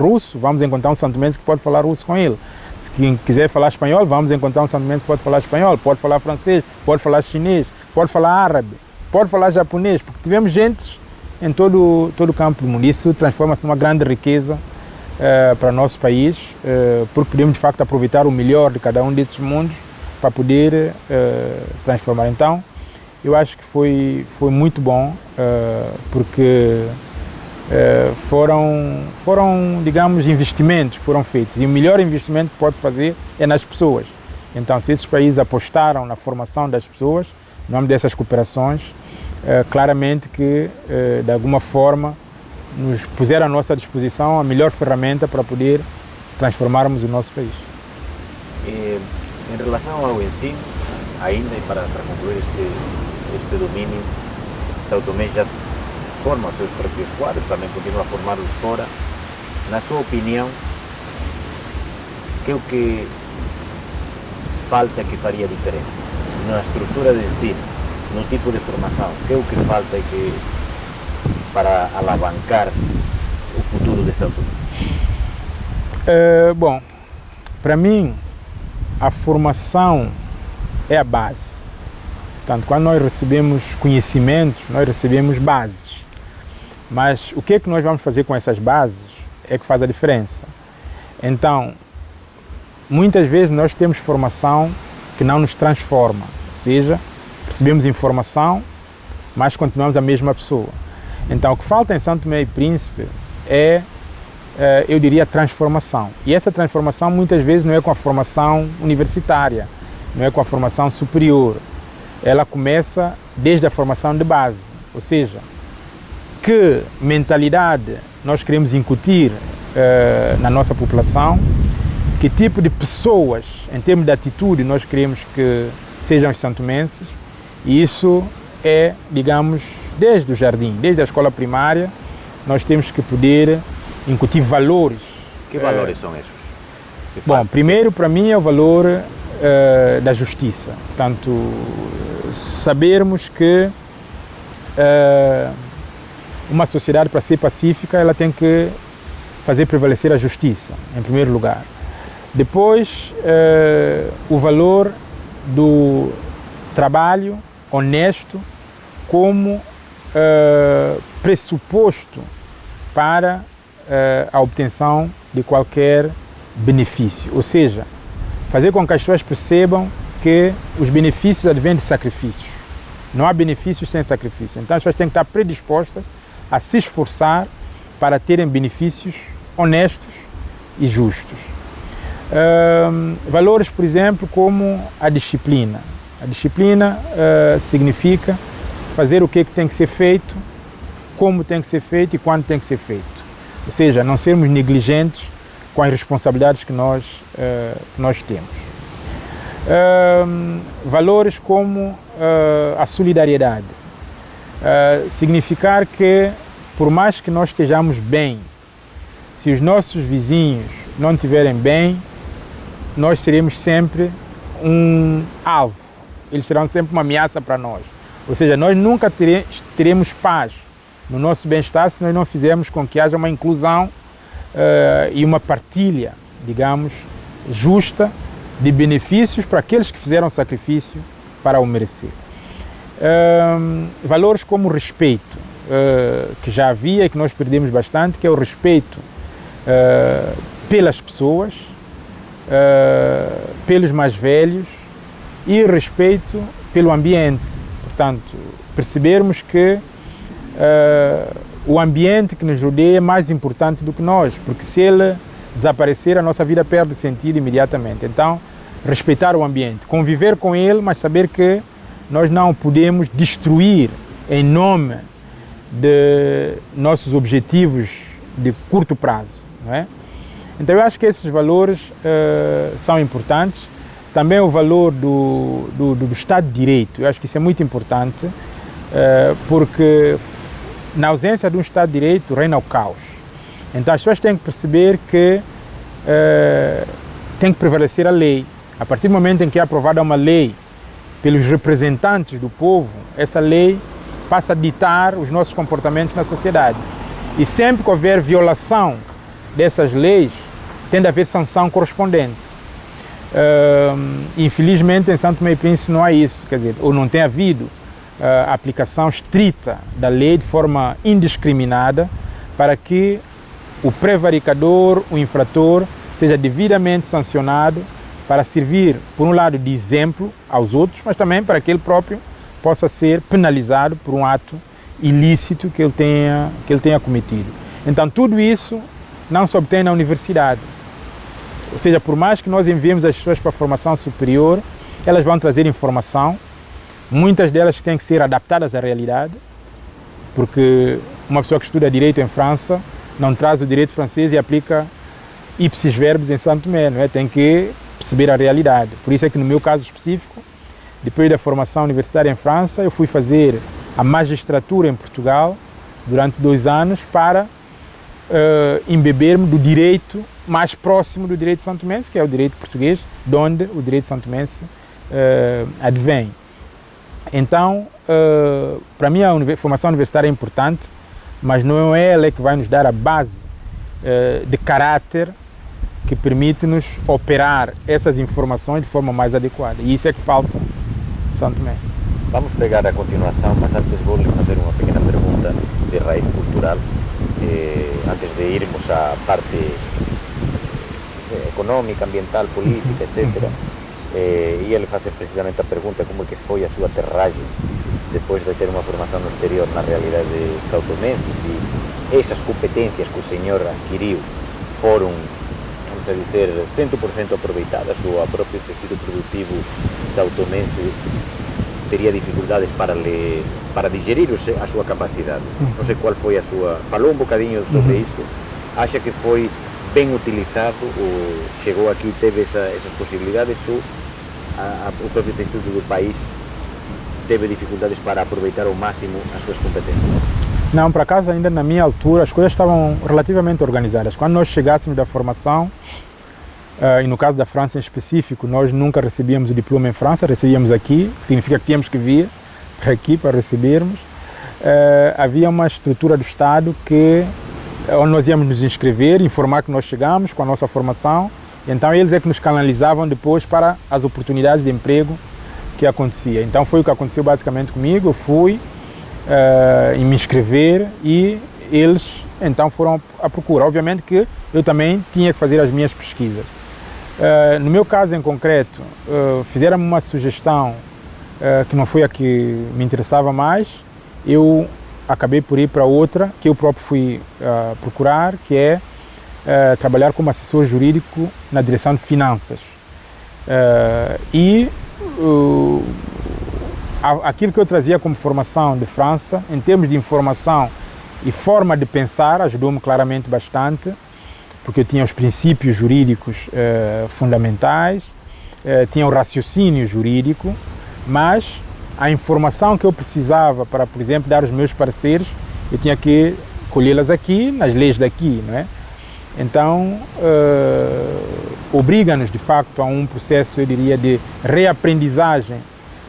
russo, vamos encontrar um santomense que pode falar russo com ele. Se quem quiser falar espanhol, vamos encontrar um santomense que pode falar espanhol, pode falar francês, pode falar chinês, pode falar árabe, pode falar japonês, porque tivemos gente em todo o campo do mundo. Isso transforma-se numa grande riqueza para o nosso país, porque podemos de facto aproveitar o melhor de cada um desses mundos para poder transformar. Então, eu acho que foi muito bom, porque foram, digamos, investimentos que foram feitos. E o melhor investimento que pode-se fazer é nas pessoas. Então, se esses países apostaram na formação das pessoas, no nome dessas cooperações, claramente que, de alguma forma, nos puseram à nossa disposição a melhor ferramenta para poder transformarmos o nosso país. Em relação ao ensino, ainda e para concluir este domínio, São Tomé já forma os seus próprios quadros, também continua a formá-los fora. Na sua opinião, que é o que falta que faria diferença na estrutura de ensino, no tipo de formação? Que é o que falta e que para alavancar o futuro de São Tomé? Bom, para mim, a formação é a base. Portanto, quando nós recebemos conhecimentos, nós recebemos bases. Mas o que é que nós vamos fazer com essas bases é que faz a diferença. Então, muitas vezes nós temos formação que não nos transforma, ou seja, recebemos informação, mas continuamos a mesma pessoa. Então, o que falta em São Tomé e Príncipe é, eu diria, transformação. E essa transformação muitas vezes não é com a formação universitária, não é com a formação superior. Ela começa desde a formação de base, ou seja, que mentalidade nós queremos incutir na nossa população, que tipo de pessoas, em termos de atitude, nós queremos que sejam os santomenses, e isso é, digamos, desde o jardim, desde a escola primária, nós temos que poder incutir valores. Que valores são esses? Bom, primeiro para mim é o valor da justiça. Portanto, sabermos que uma sociedade, para ser pacífica, ela tem que fazer prevalecer a justiça, em primeiro lugar. Depois, o valor do trabalho honesto como pressuposto para a obtenção de qualquer benefício. Ou seja, fazer com que as pessoas percebam que os benefícios advêm de sacrifícios. Não há benefícios sem sacrifício. Então as pessoas têm que estar predispostas a se esforçar para terem benefícios honestos e justos. Valores, por exemplo, como a disciplina. A disciplina significa fazer o que tem que ser feito, como tem que ser feito e quando tem que ser feito. Ou seja, não sermos negligentes com as responsabilidades que nós temos. Valores como a solidariedade. Significar que, por mais que nós estejamos bem, se os nossos vizinhos não estiverem bem, nós seremos sempre um alvo. Eles serão sempre uma ameaça para nós. Ou seja, nós nunca teremos paz no nosso bem-estar se nós não fizermos com que haja uma inclusão e uma partilha, digamos, justa de benefícios para aqueles que fizeram sacrifício para o merecer. Valores como o respeito, que já havia e que nós perdemos bastante, que é o respeito pelas pessoas, pelos mais velhos e respeito pelo ambiente. Portanto, percebermos que o ambiente que nos rodeia é mais importante do que nós, porque se ele desaparecer, a nossa vida perde sentido imediatamente. Então, respeitar o ambiente, conviver com ele, mas saber que nós não podemos destruir em nome de nossos objetivos de curto prazo, não é? Então eu acho que esses valores são importantes. Também o valor do Estado de Direito, eu acho que isso é muito importante, porque na ausência de um Estado de Direito reina o caos. Então as pessoas têm que perceber que tem que prevalecer a lei. A partir do momento em que é aprovada uma lei pelos representantes do povo, essa lei passa a ditar os nossos comportamentos na sociedade. E sempre que houver violação dessas leis, tem de haver sanção correspondente. Infelizmente, em São Tomé e Príncipe não há isso, quer dizer, ou não tem havido a aplicação estrita da lei de forma indiscriminada para que o prevaricador, o infrator, seja devidamente sancionado para servir, por um lado, de exemplo aos outros, mas também para que ele próprio possa ser penalizado por um ato ilícito que ele tenha cometido. Então, tudo isso não se obtém na universidade. Ou seja, por mais que nós enviemos as pessoas para a formação superior, elas vão trazer informação, muitas delas têm que ser adaptadas à realidade, porque uma pessoa que estuda direito em França não traz o direito francês e aplica ipsis verbis em São Tomé, não é? Tem que perceber a realidade. Por isso é que no meu caso específico, depois da formação universitária em França, eu fui fazer a magistratura em Portugal durante 2 anos para embeber-me do direito mais próximo do direito santomense, que é o direito português, de onde o direito santomense advém. Então, para mim a formação universitária é importante, mas não é ela que vai nos dar a base de caráter que permite-nos operar essas informações de forma mais adequada. E isso é que falta em São Tomé. Vamos pegar a continuação, mas antes vou lhe fazer uma pequena pergunta de raiz cultural, antes de irmos à parte econômica, ambiental, política, etc. Ia lhe fazer precisamente a pergunta como é que foi a sua aterragem depois de ter uma formação no exterior na realidade sautomense, se essas competências que o senhor adquiriu foram, vamos a dizer, 100% aproveitadas, ou o próprio tecido produtivo sautomense teria dificuldades para digerir a sua capacidade. Não sei qual foi a sua... Falou um bocadinho sobre isso. Acha que foi bem utilizado, ou chegou aqui e teve essas possibilidades, ou o próprio tecido do país teve dificuldades para aproveitar ao máximo as suas competências? Não, por acaso ainda na minha altura as coisas estavam relativamente organizadas. Quando nós chegássemos da formação, e no caso da França em específico, nós nunca recebíamos o diploma em França, recebíamos aqui, que significa que tínhamos que vir para aqui para recebermos. Havia uma estrutura do Estado onde nós íamos nos inscrever, informar que nós chegamos com a nossa formação, e então eles é que nos canalizavam depois para as oportunidades de emprego que acontecia. Então foi o que aconteceu basicamente comigo. Eu fui me inscrever e eles então foram à procura. Obviamente que eu também tinha que fazer as minhas pesquisas. No meu caso em concreto, fizeram-me uma sugestão que não foi a que me interessava mais. Eu acabei por ir para outra que eu próprio fui procurar, que é trabalhar como assessor jurídico na direção de finanças. Aquilo que eu trazia como formação de França, em termos de informação e forma de pensar, ajudou-me claramente bastante, porque eu tinha os princípios jurídicos fundamentais, tinha o raciocínio jurídico, mas a informação que eu precisava para, por exemplo, dar os meus pareceres, eu tinha que colhê-las aqui, nas leis daqui, não é? Então, obriga-nos, de facto, a um processo, eu diria, de reaprendizagem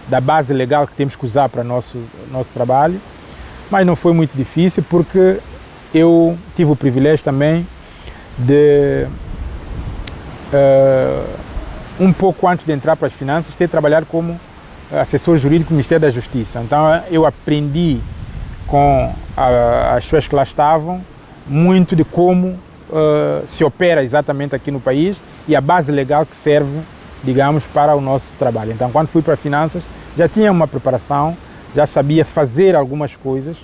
da base legal que temos que usar para nosso trabalho, mas não foi muito difícil, porque eu tive o privilégio também de, um pouco antes de entrar para as finanças, ter trabalhado como assessor jurídico do Ministério da Justiça. Então eu aprendi com as pessoas que lá estavam muito de como se opera exatamente aqui no país e a base legal que serve, digamos, para o nosso trabalho. Então quando fui para finanças já tinha uma preparação, já sabia fazer algumas coisas.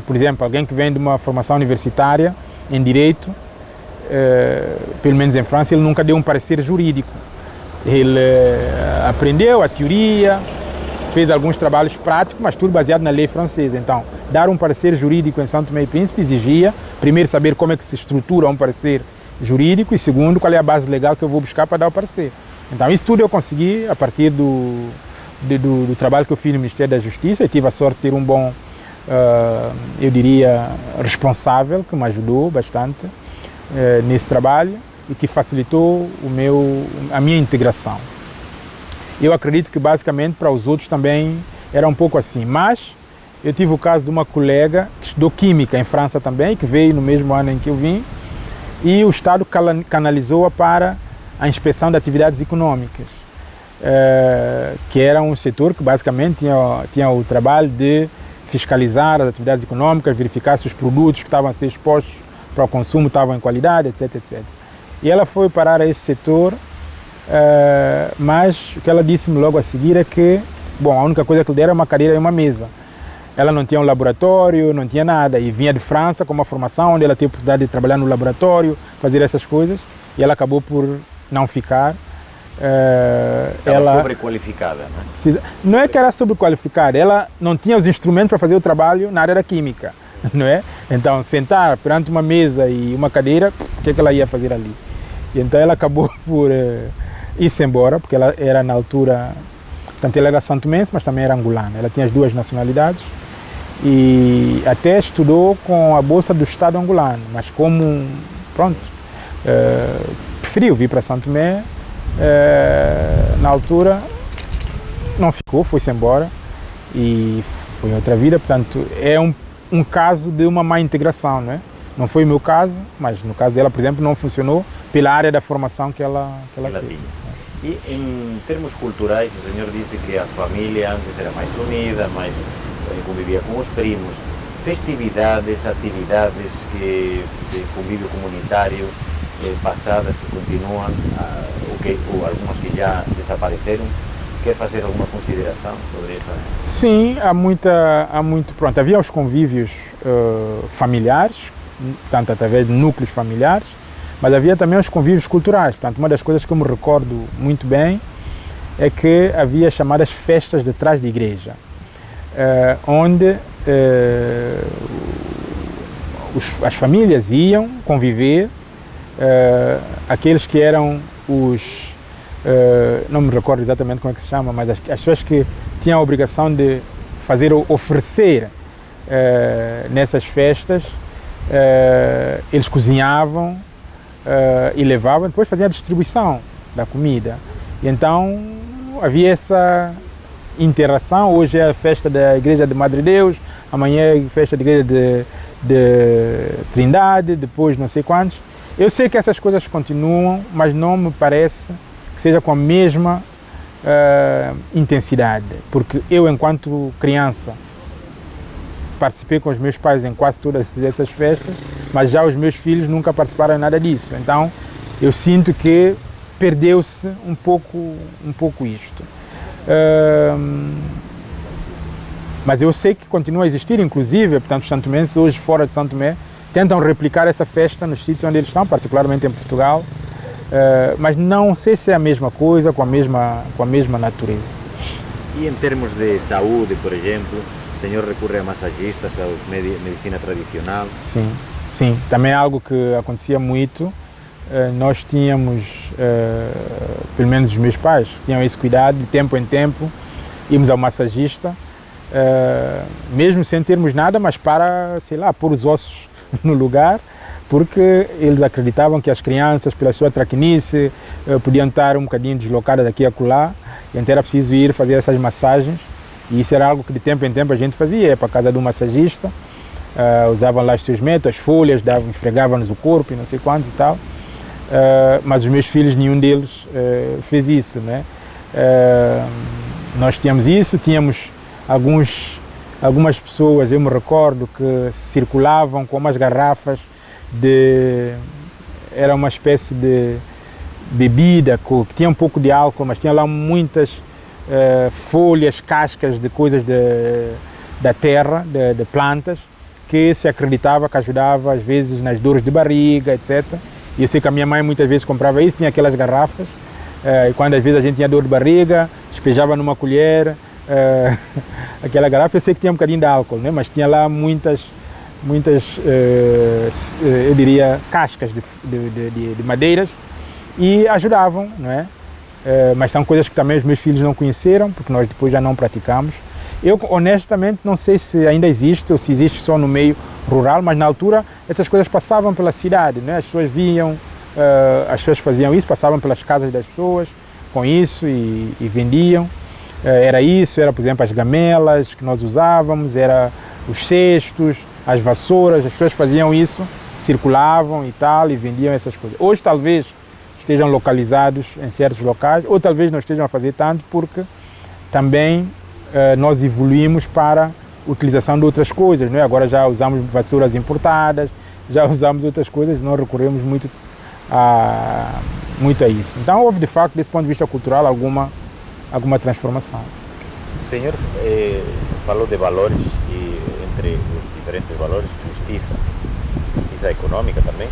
Por exemplo, alguém que vem de uma formação universitária em Direito, pelo menos em França, ele nunca deu um parecer jurídico. Ele aprendeu a teoria, fez alguns trabalhos práticos, mas tudo baseado na lei francesa. Então, dar um parecer jurídico em São Tomé e Príncipe exigia, primeiro, saber como é que se estrutura um parecer jurídico e, segundo, qual é a base legal que eu vou buscar para dar o parecer. Então, isso tudo eu consegui a partir do trabalho que eu fiz no Ministério da Justiça. Eu tive a sorte de ter um bom, eu diria, responsável, que me ajudou bastante nesse trabalho e que facilitou a minha integração. Eu acredito que basicamente para os outros também era um pouco assim, mas eu tive o caso de uma colega que estudou Química em França também, que veio no mesmo ano em que eu vim, e o Estado canalizou-a para a inspeção de atividades econômicas, que era um setor que basicamente tinha o trabalho de fiscalizar as atividades econômicas, verificar se os produtos que estavam a ser expostos para o consumo estavam em qualidade, etc, etc. E ela foi parar a esse setor, mas o que ela disse-me logo a seguir é que, bom, a única coisa que lhe deram era uma cadeira e uma mesa. Ela não tinha um laboratório, não tinha nada, e vinha de França com uma formação onde ela teve a oportunidade de trabalhar no laboratório, fazer essas coisas, e ela acabou por não ficar. Estava sobrequalificada, não é? Não é que era sobrequalificada, ela não tinha os instrumentos para fazer o trabalho na área da química, não é? Então, sentar perante uma mesa e uma cadeira, o que é que ela ia fazer ali? E então ela acabou por ir-se embora, porque ela era na altura, portanto ela era santomense, mas também era angolana, ela tinha as duas nacionalidades e até estudou com a bolsa do Estado angolano, mas como, pronto, preferiu vir para São Tomé, na altura não ficou, foi-se embora e foi outra vida. Portanto, é um um caso de uma má integração, não é? Não foi o meu caso, mas no caso dela, por exemplo, não funcionou pela área da formação que ela teve. tinha. E em termos culturais, o senhor disse que a família antes era mais unida, mais convivia com os primos. Festividades, atividades de convívio comunitário passadas que continuam, ou algumas que já desapareceram. Quer fazer alguma consideração sobre isso? Sim, pronto, havia os convívios familiares, tanto através de núcleos familiares, mas havia também os convívios culturais. Portanto, uma das coisas que eu me recordo muito bem é que havia chamadas festas de trás da igreja, onde as famílias iam conviver, aqueles que eram não me recordo exatamente como é que se chama, mas as pessoas que tinham a obrigação de oferecer nessas festas, eles cozinhavam e levavam, depois faziam a distribuição da comida. E então havia essa interação. Hoje é a festa da Igreja de Madre Deus, amanhã é a festa da Igreja de Trindade, depois não sei quantos. Eu sei que essas coisas continuam, mas não me parece que seja com a mesma intensidade, porque eu, enquanto criança, participei com os meus pais em quase todas essas festas, mas já os meus filhos nunca participaram em nada disso. Então eu sinto que perdeu-se um pouco isto. Mas eu sei que continua a existir, inclusive, portanto, os santomenses hoje fora de São Tomé tentam replicar essa festa nos sítios onde eles estão, particularmente em Portugal, mas não sei se é a mesma coisa, com a mesma natureza. E em termos de saúde, por exemplo, o senhor recorre a massagistas, a medicina tradicional? Sim, também é algo que acontecia muito. Nós tínhamos, pelo menos os meus pais, tinham esse cuidado, de tempo em tempo, íamos ao massagista, mesmo sem termos nada, mas para, sei lá, pôr os ossos no lugar, porque eles acreditavam que as crianças, pela sua traquinice, podiam estar um bocadinho deslocadas daqui a acolá, e então era preciso ir fazer essas massagens, e isso era algo que de tempo em tempo a gente fazia, ia para a casa do massagista, usavam lá os seus métodos, as folhas, esfregavam-nos o corpo e não sei quantos e tal, mas os meus filhos, nenhum deles fez isso, né? Nós tínhamos isso, tínhamos algumas pessoas, eu me recordo, que circulavam com umas garrafas era uma espécie de bebida que tinha um pouco de álcool, mas tinha lá muitas folhas, cascas de coisas da terra, de plantas, que se acreditava que ajudava às vezes nas dores de barriga, etc. E eu sei que a minha mãe muitas vezes comprava isso, tinha aquelas garrafas, e quando às vezes a gente tinha dor de barriga, despejava numa colher aquela garrafa. Eu sei que tinha um bocadinho de álcool, né? Mas tinha lá muitas eu diria, cascas de madeiras, e ajudavam, não é? Mas são coisas que também os meus filhos não conheceram, porque nós depois já não praticamos. Eu, honestamente, não sei se ainda existe ou se existe só no meio rural, mas na altura essas coisas passavam pela cidade, né? As pessoas viam, as pessoas faziam isso, passavam pelas casas das pessoas com isso e vendiam. Era isso, era, por exemplo, as gamelas que nós usávamos, era os cestos, as vassouras, as pessoas faziam isso, circulavam e tal, e vendiam essas coisas. Hoje talvez estejam localizados em certos locais, ou talvez não estejam a fazer tanto, porque também nós evoluímos para a utilização de outras coisas, não é? Agora já usamos vassouras importadas, já usamos outras coisas, não recorremos muito a isso. Então houve, de facto, desse ponto de vista cultural, alguma transformação. O senhor falou de valores, e entre os diferentes valores, justiça econômica também,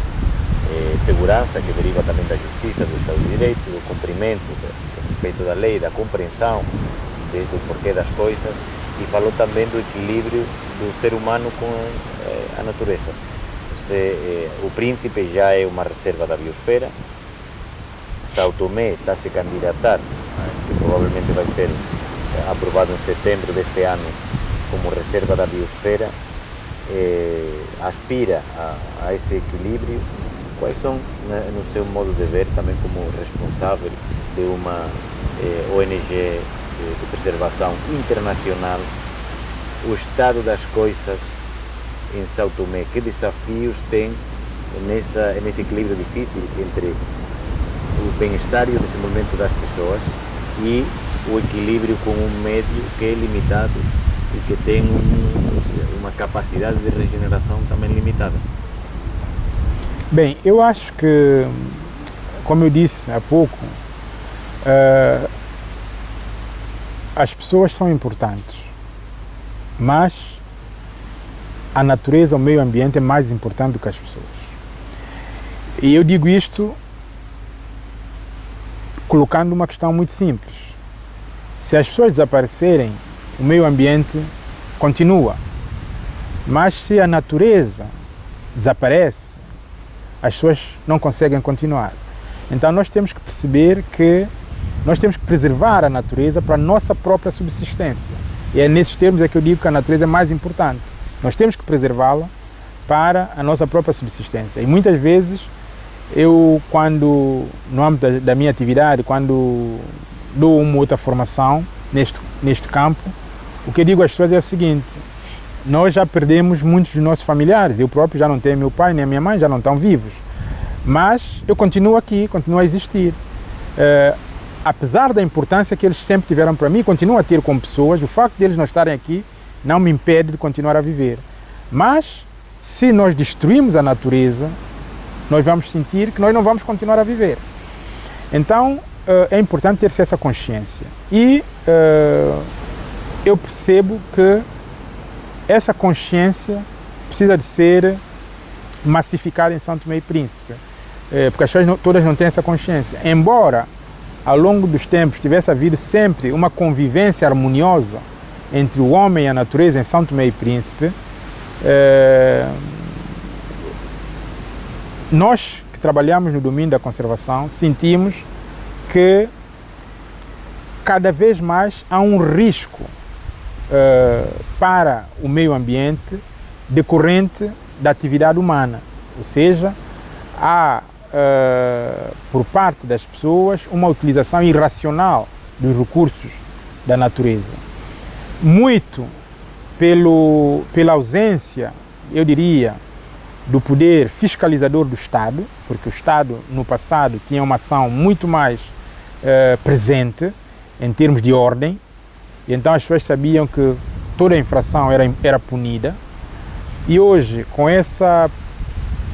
segurança, que deriva também da justiça, do Estado de Direito, do cumprimento, do respeito da lei, da compreensão do porquê das coisas, e falou também do equilíbrio do ser humano com a natureza. O Príncipe já é uma reserva da biosfera, São Tomé está a se candidatar, que provavelmente vai ser aprovado em setembro deste ano, como reserva da biosfera, aspira a esse equilíbrio. Quais são, no seu modo de ver, também como responsável de uma ONG de preservação internacional, o estado das coisas em São Tomé? Que desafios tem nesse equilíbrio difícil entre o bem-estar e o desenvolvimento das pessoas e o equilíbrio com um meio que é limitado e que tem uma capacidade de regeneração também limitada? Bem, eu acho que, como eu disse há pouco, as pessoas são importantes, mas a natureza, o meio ambiente é mais importante do que as pessoas. E eu digo isto colocando uma questão muito simples. Se as pessoas desaparecerem, o meio ambiente continua. Mas se a natureza desaparece, as pessoas não conseguem continuar. Então nós temos que perceber que nós temos que preservar a natureza para a nossa própria subsistência. E é nesses termos é que eu digo que a natureza é mais importante. Nós temos que preservá-la para a nossa própria subsistência. E muitas vezes eu, quando, no âmbito da minha atividade, quando dou uma outra formação neste campo, o que eu digo às pessoas é o seguinte: nós já perdemos muitos dos nossos familiares, eu próprio já não tenho meu pai nem a minha mãe, já não estão vivos, mas eu continuo aqui, continuo a existir. Apesar da importância que eles sempre tiveram para mim, continuo a ter como pessoas, o facto de eles não estarem aqui não me impede de continuar a viver. Mas, se nós destruirmos a natureza, nós vamos sentir que nós não vamos continuar a viver. Então, é importante ter-se essa consciência. E eu percebo que essa consciência precisa de ser massificada em São Tomé e Príncipe, porque as pessoas todas não têm essa consciência. Embora, ao longo dos tempos, tivesse havido sempre uma convivência harmoniosa entre o homem e a natureza em São Tomé e Príncipe, nós que trabalhamos no domínio da conservação sentimos que cada vez mais há um risco para o meio ambiente decorrente da atividade humana, ou seja, há por parte das pessoas uma utilização irracional dos recursos da natureza, muito pela ausência, eu diria, do poder fiscalizador do Estado, porque o Estado no passado tinha uma ação muito mais presente em termos de ordem, e então as pessoas sabiam que toda a infração era punida, e hoje, com essa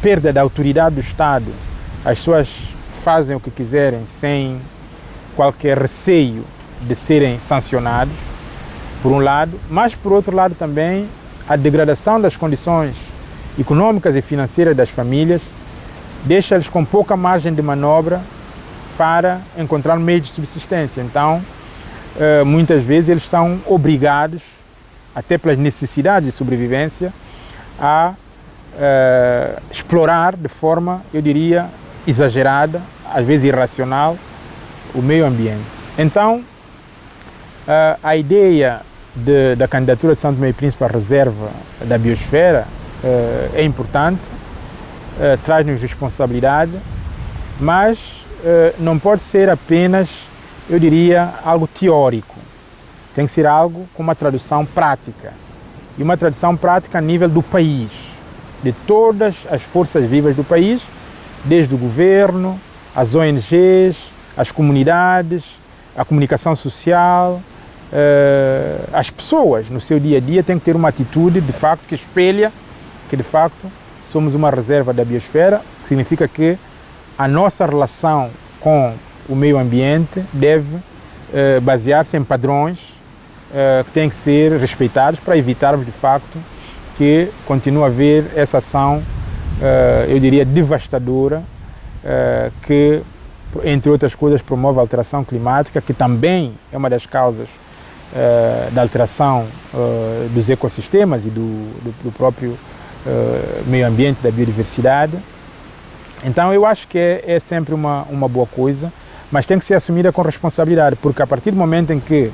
perda da autoridade do Estado, as pessoas fazem o que quiserem sem qualquer receio de serem sancionados, por um lado, mas por outro lado também a degradação das condições econômicas e financeiras das famílias deixa-lhes com pouca margem de manobra para encontrar meios de subsistência. Então, muitas vezes eles são obrigados, até pelas necessidades de sobrevivência, a explorar de forma, eu diria, exagerada, às vezes irracional, o meio ambiente. Então, a ideia da candidatura de São Tomé e Príncipe à reserva da biosfera é importante, traz-nos responsabilidade, mas não pode ser apenas, eu diria, algo teórico. Tem que ser algo com uma tradução prática. E uma tradução prática a nível do país, de todas as forças vivas do país, desde o governo, as ONGs, as comunidades, a comunicação social, as pessoas no seu dia a dia têm que ter uma atitude de facto que espelha que de facto somos uma reserva da biosfera, que significa que a nossa relação com o meio ambiente deve basear-se em padrões que têm que ser respeitados para evitarmos de facto que continue a haver essa ação, eu diria, devastadora, que, entre outras coisas, promove a alteração climática, que também é uma das causas da alteração dos ecossistemas e do próprio meio ambiente, da biodiversidade. Então eu acho que é sempre uma boa coisa, mas tem que ser assumida com responsabilidade, porque a partir do momento em que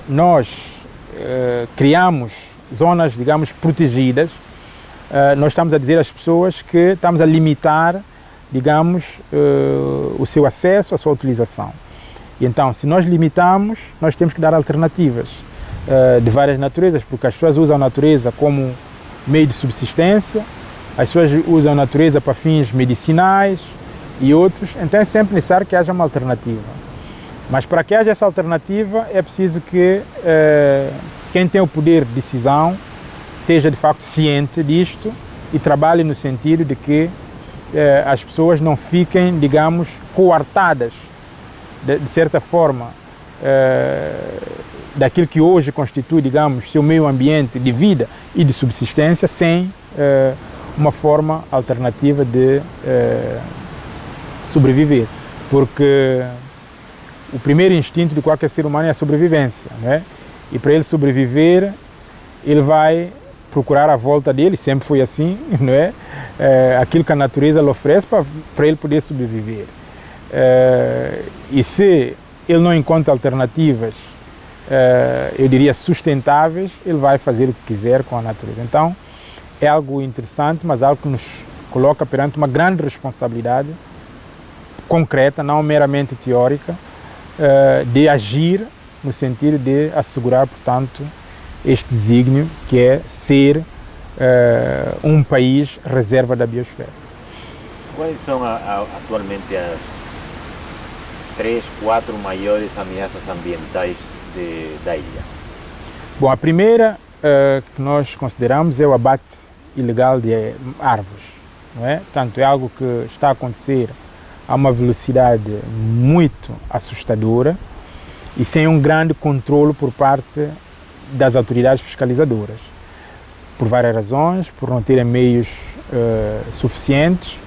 nós criamos zonas, digamos, protegidas, nós estamos a dizer às pessoas que estamos a limitar, digamos, o seu acesso, a sua utilização. E então, se nós limitamos, nós temos que dar alternativas de várias naturezas, porque as pessoas usam a natureza como meio de subsistência, as pessoas usam a natureza para fins medicinais e outros, então é sempre necessário que haja uma alternativa. Mas para que haja essa alternativa é preciso que quem tem o poder de decisão esteja de facto ciente disto e trabalhe no sentido de que as pessoas não fiquem, digamos, coartadas, de certa forma, daquilo que hoje constitui, digamos, seu meio ambiente de vida e de subsistência, sem uma forma alternativa de sobreviver. Porque o primeiro instinto de qualquer ser humano é a sobrevivência, né? E para ele sobreviver, ele vai procurar a volta dele, sempre foi assim, não é? Aquilo que a natureza lhe oferece para ele poder sobreviver. E se ele não encontra alternativas, eu diria sustentáveis, ele vai fazer o que quiser com a natureza. Então, é algo interessante, mas algo que nos coloca perante uma grande responsabilidade concreta, não meramente teórica, de agir no sentido de assegurar, portanto, este desígnio que é ser um país reserva da biosfera. Quais são atualmente as 3, 4 maiores ameaças ambientais da ilha? Bom, a primeira que nós consideramos é o abate ilegal de árvores, não é? Portanto, é algo que está a acontecer a uma velocidade muito assustadora e sem um grande controle por parte das autoridades fiscalizadoras, por várias razões, por não terem meios suficientes,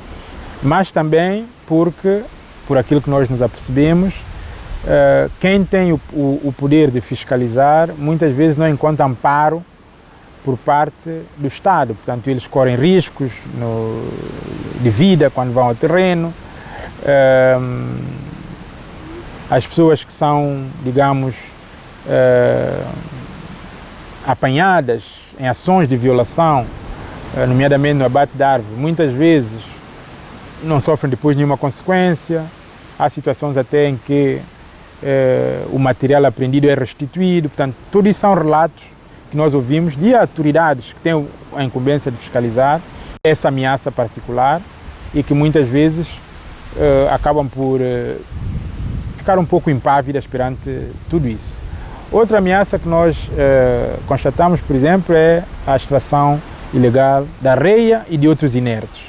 mas também porque, por aquilo que nós nos apercebemos, quem tem o poder de fiscalizar muitas vezes não encontra amparo por parte do Estado, portanto eles correm riscos de vida quando vão ao terreno, as pessoas que são, digamos, apanhadas em ações de violação, nomeadamente no abate de árvore, muitas vezes não sofrem depois nenhuma consequência. Há situações até em que o material apreendido é restituído. Portanto, tudo isso são relatos que nós ouvimos de autoridades que têm a incumbência de fiscalizar essa ameaça particular e que muitas vezes acabam por ficar um pouco impávidas perante tudo isso. Outra ameaça que nós constatamos, por exemplo, é a extração ilegal da areia e de outros inertes.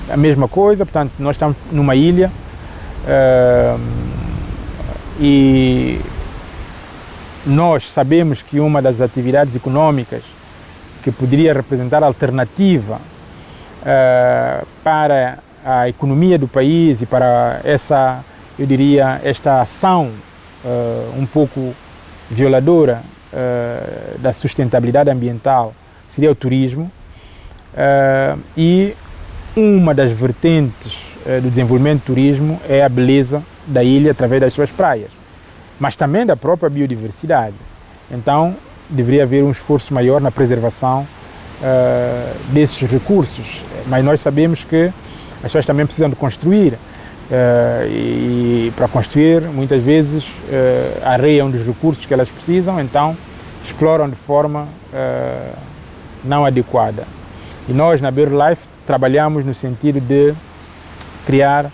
A mesma coisa, portanto, nós estamos numa ilha e nós sabemos que uma das atividades econômicas que poderia representar alternativa para a economia do país e para essa, eu diria, esta ação um pouco violadora da sustentabilidade ambiental seria o turismo, e uma das vertentes do desenvolvimento do turismo é a beleza da ilha através das suas praias, mas também da própria biodiversidade. Então deveria haver um esforço maior na preservação desses recursos, mas nós sabemos que as pessoas também precisam de construir, e para construir muitas vezes a areia é um dos recursos que elas precisam, então exploram de forma não adequada. E nós na BirdLife trabalhamos no sentido de criar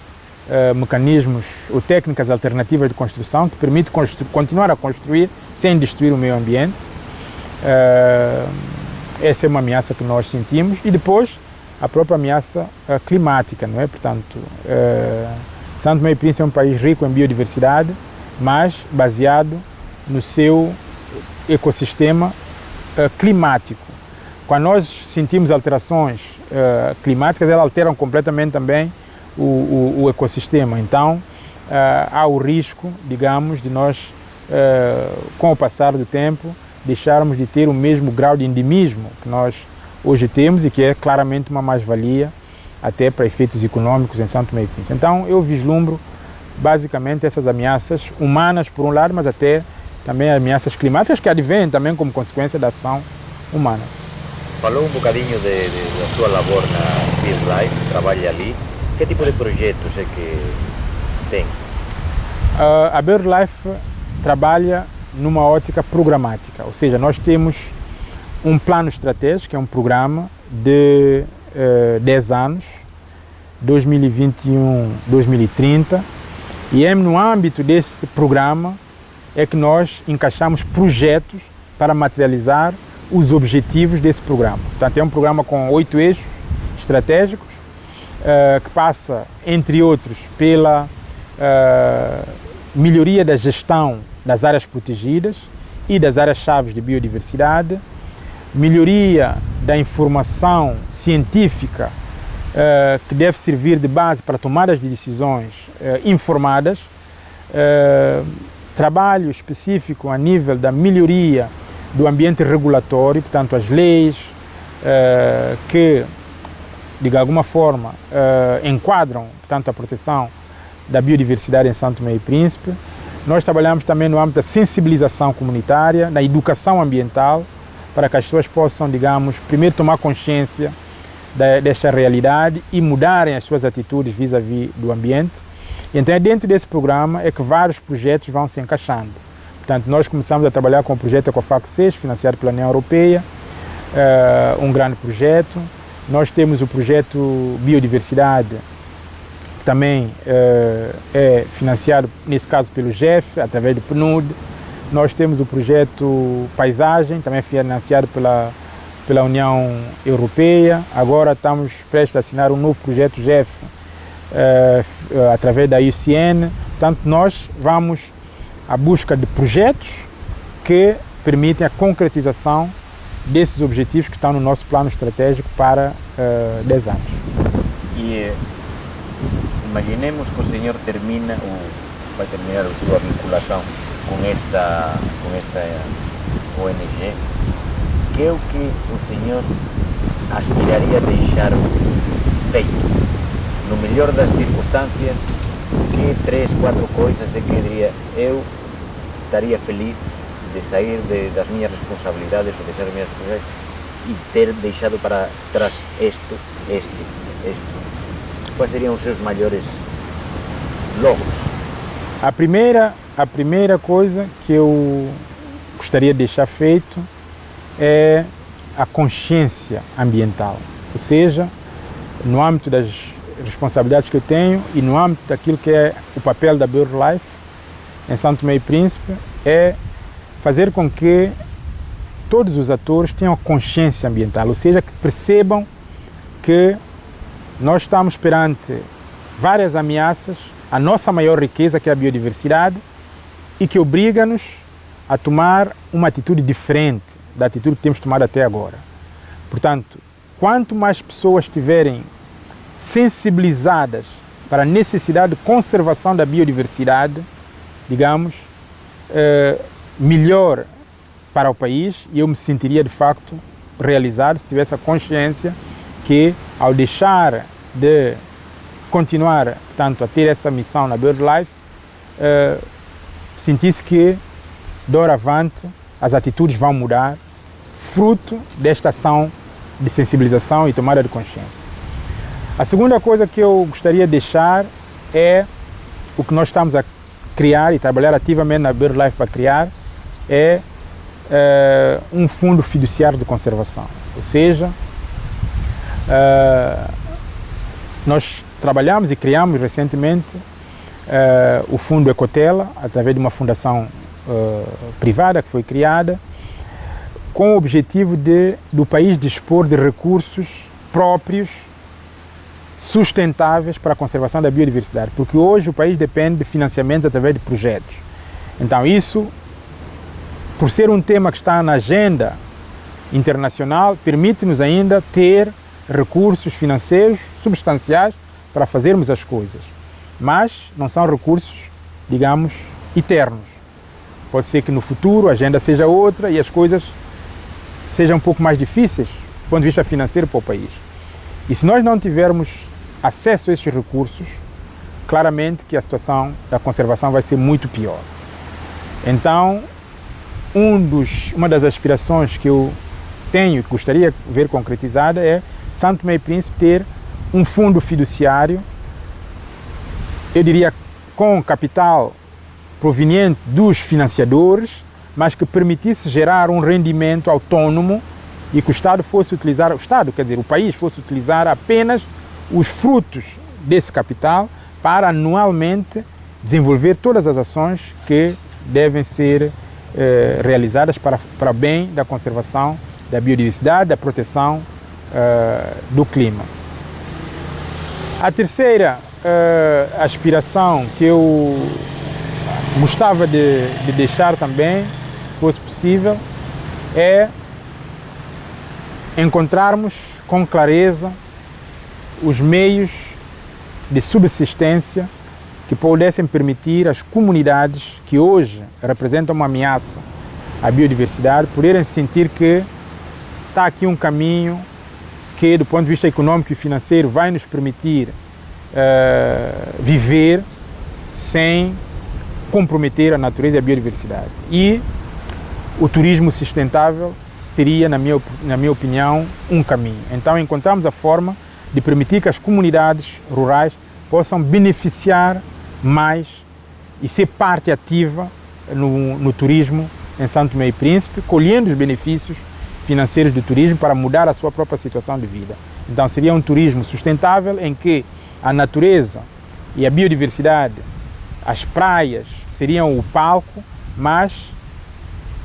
mecanismos ou técnicas alternativas de construção que permitem continuar a construir sem destruir o meio ambiente. Essa é uma ameaça que nós sentimos, e depois a própria ameaça climática, não é? Portanto, São Tomé e Príncipe é um país rico em biodiversidade, mas baseado no seu ecossistema climático. Quando nós sentimos alterações climáticas, elas alteram completamente também o ecossistema. Então, há o risco, digamos, de nós, com o passar do tempo, deixarmos de ter o mesmo grau de endemismo que nós hoje temos e que é claramente uma mais-valia até para efeitos econômicos em São Tomé e Príncipe. Então, eu vislumbro basicamente essas ameaças humanas, por um lado, mas até também ameaças climáticas que advêm também como consequência da ação humana. Falou um bocadinho da sua labor na BirdLife, trabalha ali. Que tipo de projetos é que tem? A BirdLife trabalha numa ótica programática, ou seja, nós temos um plano estratégico, que é um programa de 10 anos, 2021-2030, e é no âmbito desse programa é que nós encaixamos projetos para materializar os objetivos desse programa. Portanto, é um programa com 8 eixos estratégicos, que passa, entre outros, pela melhoria da gestão das áreas protegidas e das áreas-chave de biodiversidade, melhoria da informação científica que deve servir de base para tomadas de decisões informadas, trabalho específico a nível da melhoria do ambiente regulatório, portanto as leis que de alguma forma enquadram, portanto, a proteção da biodiversidade em São Tomé e Príncipe. Nós trabalhamos também no âmbito da sensibilização comunitária, na educação ambiental, para que as pessoas possam, digamos, primeiro tomar consciência desta realidade e mudarem as suas atitudes vis-à-vis do ambiente. E então, dentro desse programa é que vários projetos vão se encaixando. Portanto, nós começamos a trabalhar com o projeto Ecofac 6, financiado pela União Europeia, um grande projeto. Nós temos o projeto Biodiversidade, que também é financiado, nesse caso, pelo GEF, através do PNUD. Nós temos o projeto Paisagem, também financiado pela União Europeia. Agora estamos prestes a assinar um novo projeto GEF, através da IUCN. Portanto, nós vamos à busca de projetos que permitem a concretização desses objetivos que estão no nosso plano estratégico para 10 anos. E imaginemos que o senhor termina, ou vai terminar a sua vinculação com esta ONG, que é o que o senhor aspiraria a deixar feito? No melhor das circunstâncias, que 3, 4 coisas é que eu diria, eu estaria feliz de sair das minhas responsabilidades ou deixar as minhas responsabilidades e ter deixado para trás isto. Quais seriam os seus maiores logros? A primeira coisa que eu gostaria de deixar feito é a consciência ambiental, ou seja, no âmbito das responsabilidades que eu tenho e no âmbito daquilo que é o papel da BirdLife em São Tomé e Príncipe, é fazer com que todos os atores tenham consciência ambiental, ou seja, que percebam que nós estamos perante várias ameaças à nossa maior riqueza, que é a biodiversidade, e que obriga-nos a tomar uma atitude diferente da atitude que temos tomado até agora. Portanto, quanto mais pessoas estiverem sensibilizadas para a necessidade de conservação da biodiversidade, digamos, melhor para o país, e eu me sentiria de facto realizado se tivesse a consciência que, ao deixar de continuar, portanto, a ter essa missão na BirdLife, sentisse que, doravante, as atitudes vão mudar, fruto desta ação de sensibilização e tomada de consciência. A segunda coisa que eu gostaria de deixar é o que nós estamos a criar e trabalhar ativamente na BirdLife para criar, é um fundo fiduciário de conservação. Ou seja, nós trabalhamos e criamos recentemente o fundo Ecotela, através de uma fundação privada que foi criada, com o objetivo do país dispor de recursos próprios, sustentáveis para a conservação da biodiversidade, porque hoje o país depende de financiamentos através de projetos. Então isso, por ser um tema que está na agenda internacional, permite-nos ainda ter recursos financeiros substanciais para fazermos as coisas, mas não são recursos, digamos, eternos. Pode ser que no futuro a agenda seja outra e as coisas sejam um pouco mais difíceis do ponto de vista financeiro para o país. E se nós não tivermos acesso a esses recursos, claramente que a situação da conservação vai ser muito pior. Então, uma das aspirações que eu tenho e que gostaria de ver concretizada é São Tomé e Príncipe ter um fundo fiduciário, eu diria com capital proveniente dos financiadores, mas que permitisse gerar um rendimento autônomo e que o Estado fosse utilizar, o país fosse utilizar apenas os frutos desse capital para anualmente desenvolver todas as ações que devem ser realizadas para bem da conservação da biodiversidade, da proteção do clima. A terceira aspiração que eu gostava de deixar também, se fosse possível, é encontrarmos com clareza os meios de subsistência que pudessem permitir às comunidades que hoje representam uma ameaça à biodiversidade poderem sentir que está aqui um caminho que, do ponto de vista econômico e financeiro, vai nos permitir viver sem comprometer a natureza e a biodiversidade. E o turismo sustentável seria, na minha opinião, um caminho. Então encontramos a forma de permitir que as comunidades rurais possam beneficiar mais e ser parte ativa no turismo em Santo Tomé e Príncipe, colhendo os benefícios financeiros do turismo para mudar a sua própria situação de vida. Então seria um turismo sustentável em que a natureza e a biodiversidade, as praias, seriam o palco, mas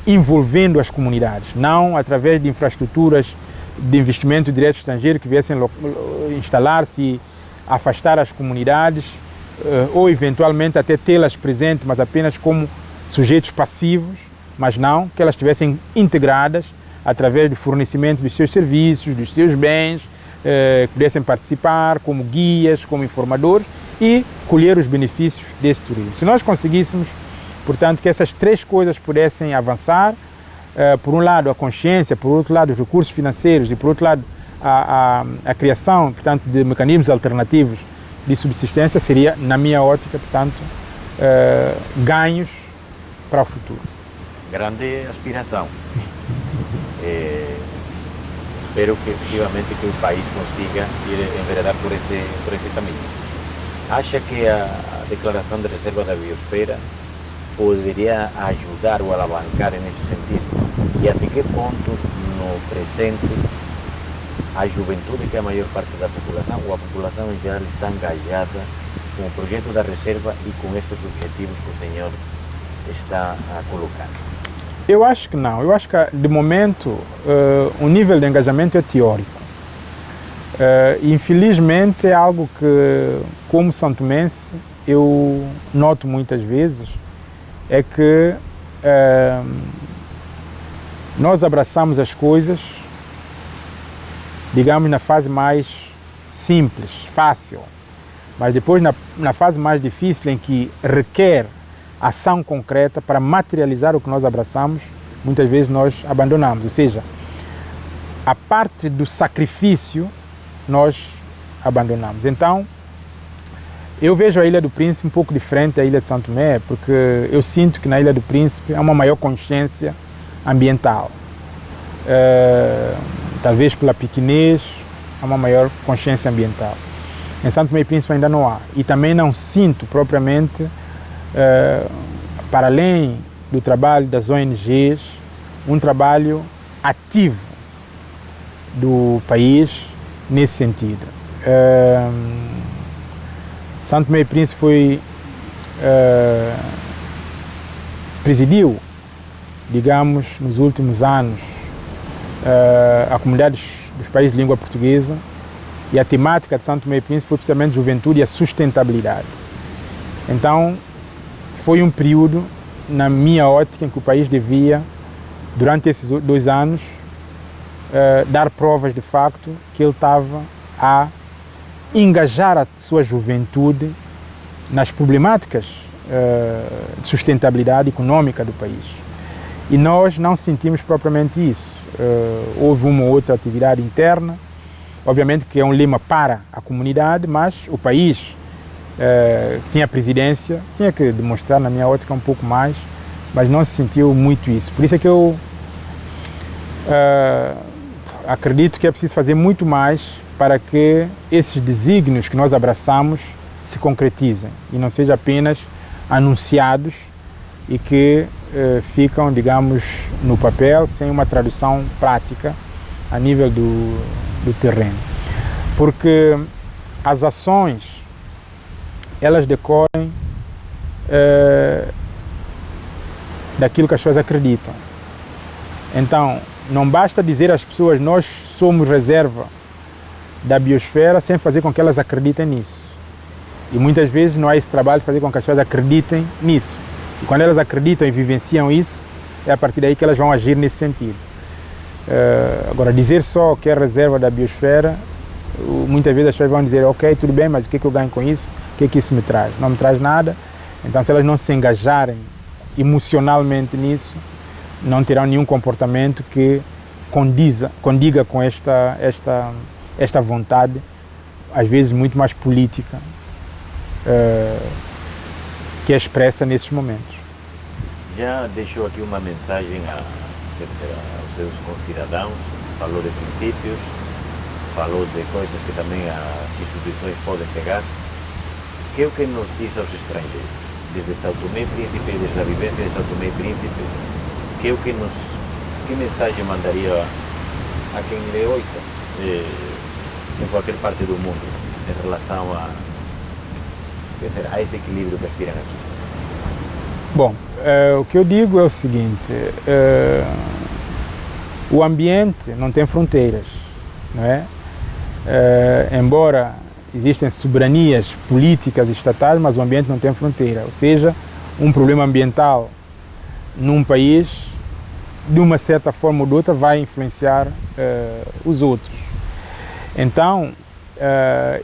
envolvendo as comunidades, não através de infraestruturas de investimento direto estrangeiro que viessem instalar-se e afastar as comunidades ou eventualmente até tê-las presentes, mas apenas como sujeitos passivos, mas não que elas estivessem integradas através do fornecimento dos seus serviços, dos seus bens, pudessem participar como guias, como informadores e colher os benefícios desse turismo. Se nós conseguíssemos, portanto, que essas três coisas pudessem avançar, por um lado a consciência, por outro lado os recursos financeiros e por outro lado a criação, portanto, de mecanismos alternativos de subsistência, seria, na minha ótica, portanto, ganhos para o futuro. Grande aspiração. Espero que efetivamente que o país consiga ir enveredar por esse caminho. Acha que a declaração de reserva da biosfera poderia ajudar ou alavancar nesse sentido? E até que ponto, no presente, a juventude, que é a maior parte da população, ou a população em geral, está engajada com o projeto da reserva e com estes objetivos que o senhor está a colocar? Eu acho que não. Eu acho que, de momento, o nível de engajamento é teórico. Infelizmente, é algo que, como santomense, eu noto muitas vezes, é que nós abraçamos as coisas, digamos, na fase mais simples, fácil, mas depois na fase mais difícil, em que requer ação concreta para materializar o que nós abraçamos, muitas vezes nós abandonamos. Ou seja, a parte do sacrifício nós abandonamos. Então, eu vejo a Ilha do Príncipe um pouco diferente da Ilha de Santo Tomé, porque eu sinto que na Ilha do Príncipe há uma maior consciência ambiental. Talvez pela pequenez, há uma maior consciência ambiental. Em Santo Tomé e Príncipe ainda não há. E também não sinto propriamente, para além do trabalho das ONGs, um trabalho ativo do país nesse sentido. Santo Tomé e Príncipe presidiu, digamos, nos últimos anos, a comunidade dos países de língua portuguesa, e a temática de Santo Tomé e Príncipe foi precisamente juventude e a sustentabilidade. Então, foi um período, na minha ótica, em que o país devia, durante esses 2 anos, dar provas de facto que ele estava a engajar a sua juventude nas problemáticas de sustentabilidade econômica do país. E nós não sentimos propriamente isso. Houve uma ou outra atividade interna, obviamente que é um lema para a comunidade, mas o país tinha a presidência, tinha que demonstrar, na minha ótica, um pouco mais, mas não se sentiu muito isso. Por isso é que eu acredito que é preciso fazer muito mais para que esses desígnios que nós abraçamos se concretizem e não sejam apenas anunciados e que ficam, digamos, no papel sem uma tradução prática a nível do terreno. Porque as ações, elas decorrem daquilo que as pessoas acreditam. Então, não basta dizer às pessoas nós somos reserva da biosfera sem fazer com que elas acreditem nisso. E muitas vezes não há esse trabalho de fazer com que as pessoas acreditem nisso. E quando elas acreditam e vivenciam isso, é a partir daí que elas vão agir nesse sentido. Agora, dizer só que é reserva da biosfera, muitas vezes as pessoas vão dizer, ok, tudo bem, mas o que é que eu ganho com isso? O que é que isso me traz? Não me traz nada. Então, se elas não se engajarem emocionalmente nisso, não terão nenhum comportamento que condiga com esta vontade, às vezes muito mais política, que é expressa nesses momentos. Já deixou aqui uma mensagem aos seus concidadãos, falou de princípios, falou de coisas que também as instituições podem pegar. Que é o que nos diz aos estrangeiros, desde São Tomé e Príncipe, desde a vivência de São Tomé e Príncipe, que mensagem mandaria a quem lhe ouça em qualquer parte do mundo em relação a esse equilíbrio que aspiram aqui? Bom, o que eu digo é o seguinte, o ambiente não tem fronteiras, não é? Embora existem soberanias políticas estatais, mas o ambiente não tem fronteira, ou seja, um problema ambiental num país, de uma certa forma ou de outra, vai influenciar os outros. Então,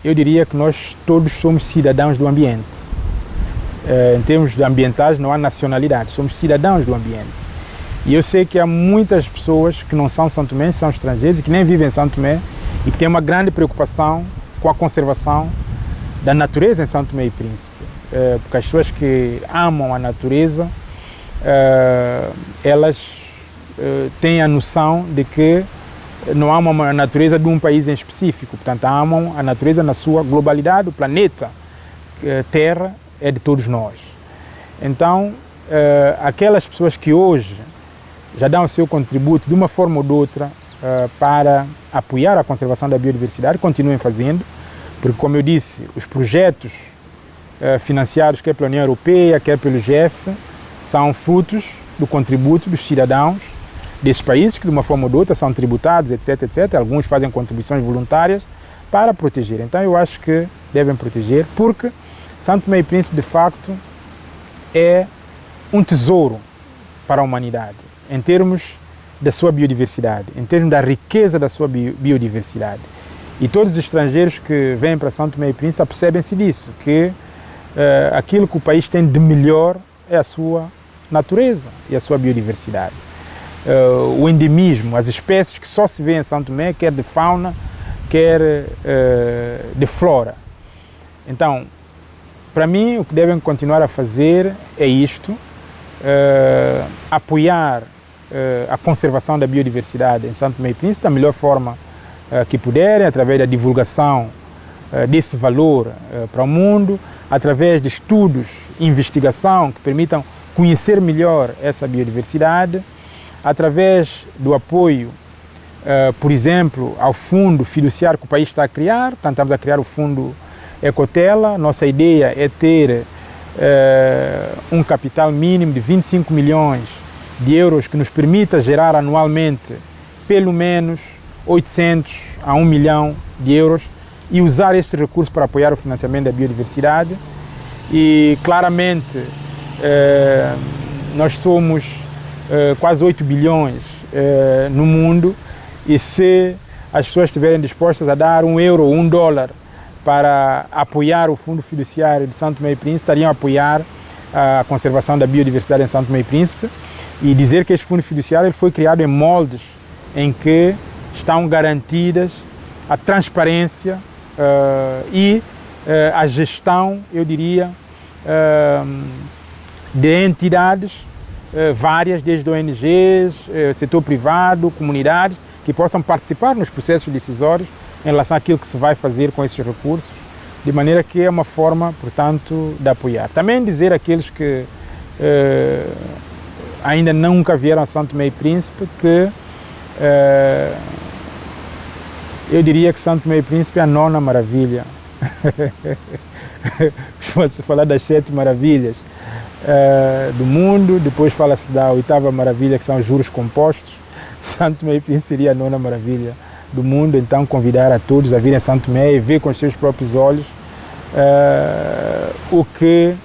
eu diria que nós todos somos cidadãos do ambiente. Em termos ambientais não há nacionalidade, somos cidadãos do ambiente. E eu sei que há muitas pessoas que não são São Tomé, são estrangeiros, que nem vivem em São Tomé e que têm uma grande preocupação com a conservação da natureza em São Tomé e Príncipe. Porque as pessoas que amam a natureza, elas têm a noção de que não amam a natureza de um país em específico, portanto amam a natureza na sua globalidade, o planeta Terra é de todos nós. Então, aquelas pessoas que hoje já dão o seu contributo de uma forma ou de outra para apoiar a conservação da biodiversidade, continuem fazendo, porque, como eu disse, os projetos financiados quer pela União Europeia, quer pelo GEF, são frutos do contributo dos cidadãos desses países que, de uma forma ou de outra, são tributados, etc, etc. Alguns fazem contribuições voluntárias para proteger. Então, eu acho que devem proteger, porque São Tomé e Príncipe, de facto, é um tesouro para a humanidade, em termos da sua biodiversidade, em termos da riqueza da sua biodiversidade. E todos os estrangeiros que vêm para São Tomé e Príncipe apercebem-se disso, que aquilo que o país tem de melhor é a sua natureza e a sua biodiversidade. O endemismo, as espécies que só se vê em São Tomé, quer de fauna, quer de flora. Então, para mim, o que devem continuar a fazer é isto, apoiar a conservação da biodiversidade em São Tomé e Príncipe da melhor forma que puderem, através da divulgação desse valor para o mundo, através de estudos e investigação que permitam conhecer melhor essa biodiversidade, através do apoio, por exemplo, ao fundo fiduciário que o país está a criar. Portanto, estamos a criar o fundo Ecotela. Nossa ideia é ter um capital mínimo de 25 milhões de euros que nos permita gerar anualmente pelo menos 800 a 1 milhão de euros e usar este recurso para apoiar o financiamento da biodiversidade. E claramente nós somos quase 8 bilhões no mundo, e se as pessoas estiverem dispostas a dar €1 ou $1 para apoiar o fundo fiduciário de São Tomé e Príncipe, estariam a apoiar a conservação da biodiversidade em São Tomé e Príncipe, e dizer que este fundo fiduciário foi criado em moldes em que estão garantidas a transparência e a gestão, eu diria, de entidades várias, desde ONGs, setor privado, comunidades, que possam participar nos processos decisórios em relação àquilo que se vai fazer com esses recursos, de maneira que é uma forma, portanto, de apoiar. Também dizer àqueles que ainda nunca vieram a São Tomé e Príncipe que Eu diria que Santo Tomé e Príncipe é a nona maravilha. Você falar das 7 maravilhas do mundo, depois fala-se da 8ª maravilha, que são os juros compostos. Santo Tomé e Príncipe seria a nona maravilha do mundo, então convidar a todos a virem a Santo Tomé e ver com os seus próprios olhos o que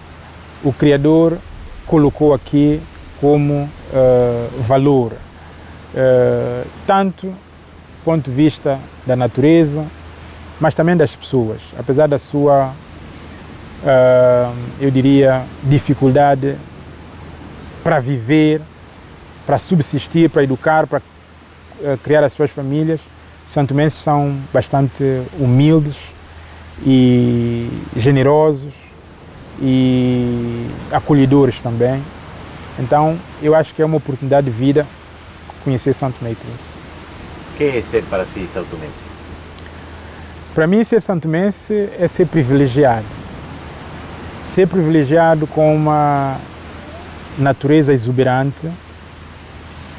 o Criador colocou aqui como valor, tanto do ponto de vista da natureza, mas também das pessoas, apesar da sua, eu diria, dificuldade para viver, para subsistir, para educar, para criar as suas famílias. Os santomenses são bastante humildes e generosos e acolhedores também. Então, eu acho que é uma oportunidade de vida conhecer Santo Tomé e Príncipe. O que é ser para si santomense? Para mim, ser santomense é ser privilegiado. Ser privilegiado com uma natureza exuberante,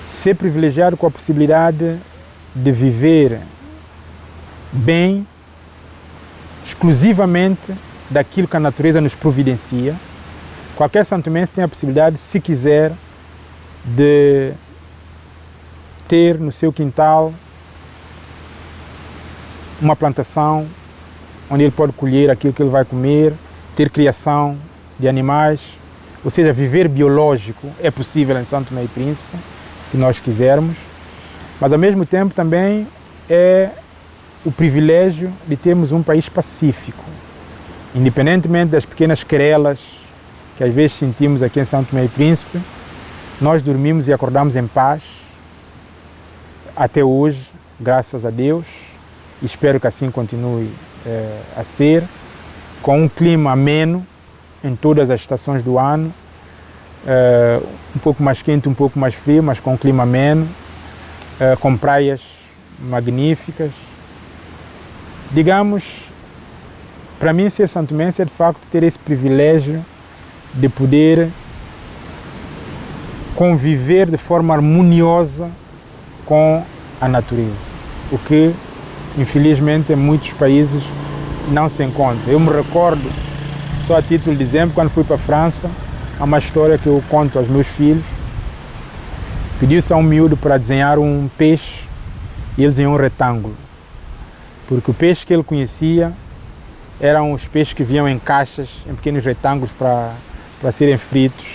ser privilegiado com a possibilidade de viver bem, exclusivamente daquilo que a natureza nos providencia. Qualquer santomense tem a possibilidade, se quiser, de ter no seu quintal uma plantação onde ele pode colher aquilo que ele vai comer, ter criação de animais, ou seja, viver biológico é possível em Santo Tomé e Príncipe, se nós quisermos, mas ao mesmo tempo também é o privilégio de termos um país pacífico, independentemente das pequenas querelas que às vezes sentimos aqui em Santo Tomé e Príncipe. Nós dormimos e acordamos em paz, até hoje, graças a Deus, e espero que assim continue a ser, com um clima ameno em todas as estações do ano, um pouco mais quente, um pouco mais frio, mas com um clima ameno, com praias magníficas. Digamos, para mim ser santomense é de facto ter esse privilégio de poder conviver de forma harmoniosa com a natureza, o que infelizmente em muitos países não se encontra. Eu me recordo, só a título de exemplo, quando fui para a França, há uma história que eu conto aos meus filhos. Pediu-se a um miúdo para desenhar um peixe e ele desenhou um retângulo, porque o peixe que ele conhecia eram os peixes que vinham em caixas, em pequenos retângulos para serem fritos,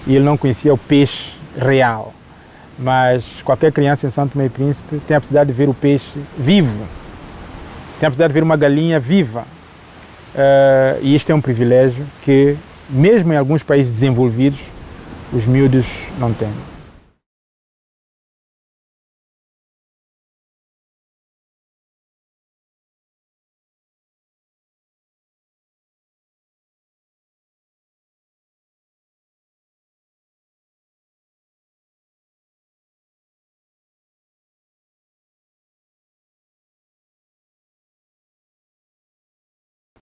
e ele não conhecia o peixe real. Mas qualquer criança em Santo Tomé e Príncipe tem a possibilidade de ver o peixe vivo, tem a possibilidade de ver uma galinha viva, e isto é um privilégio que, mesmo em alguns países desenvolvidos, os miúdos não têm.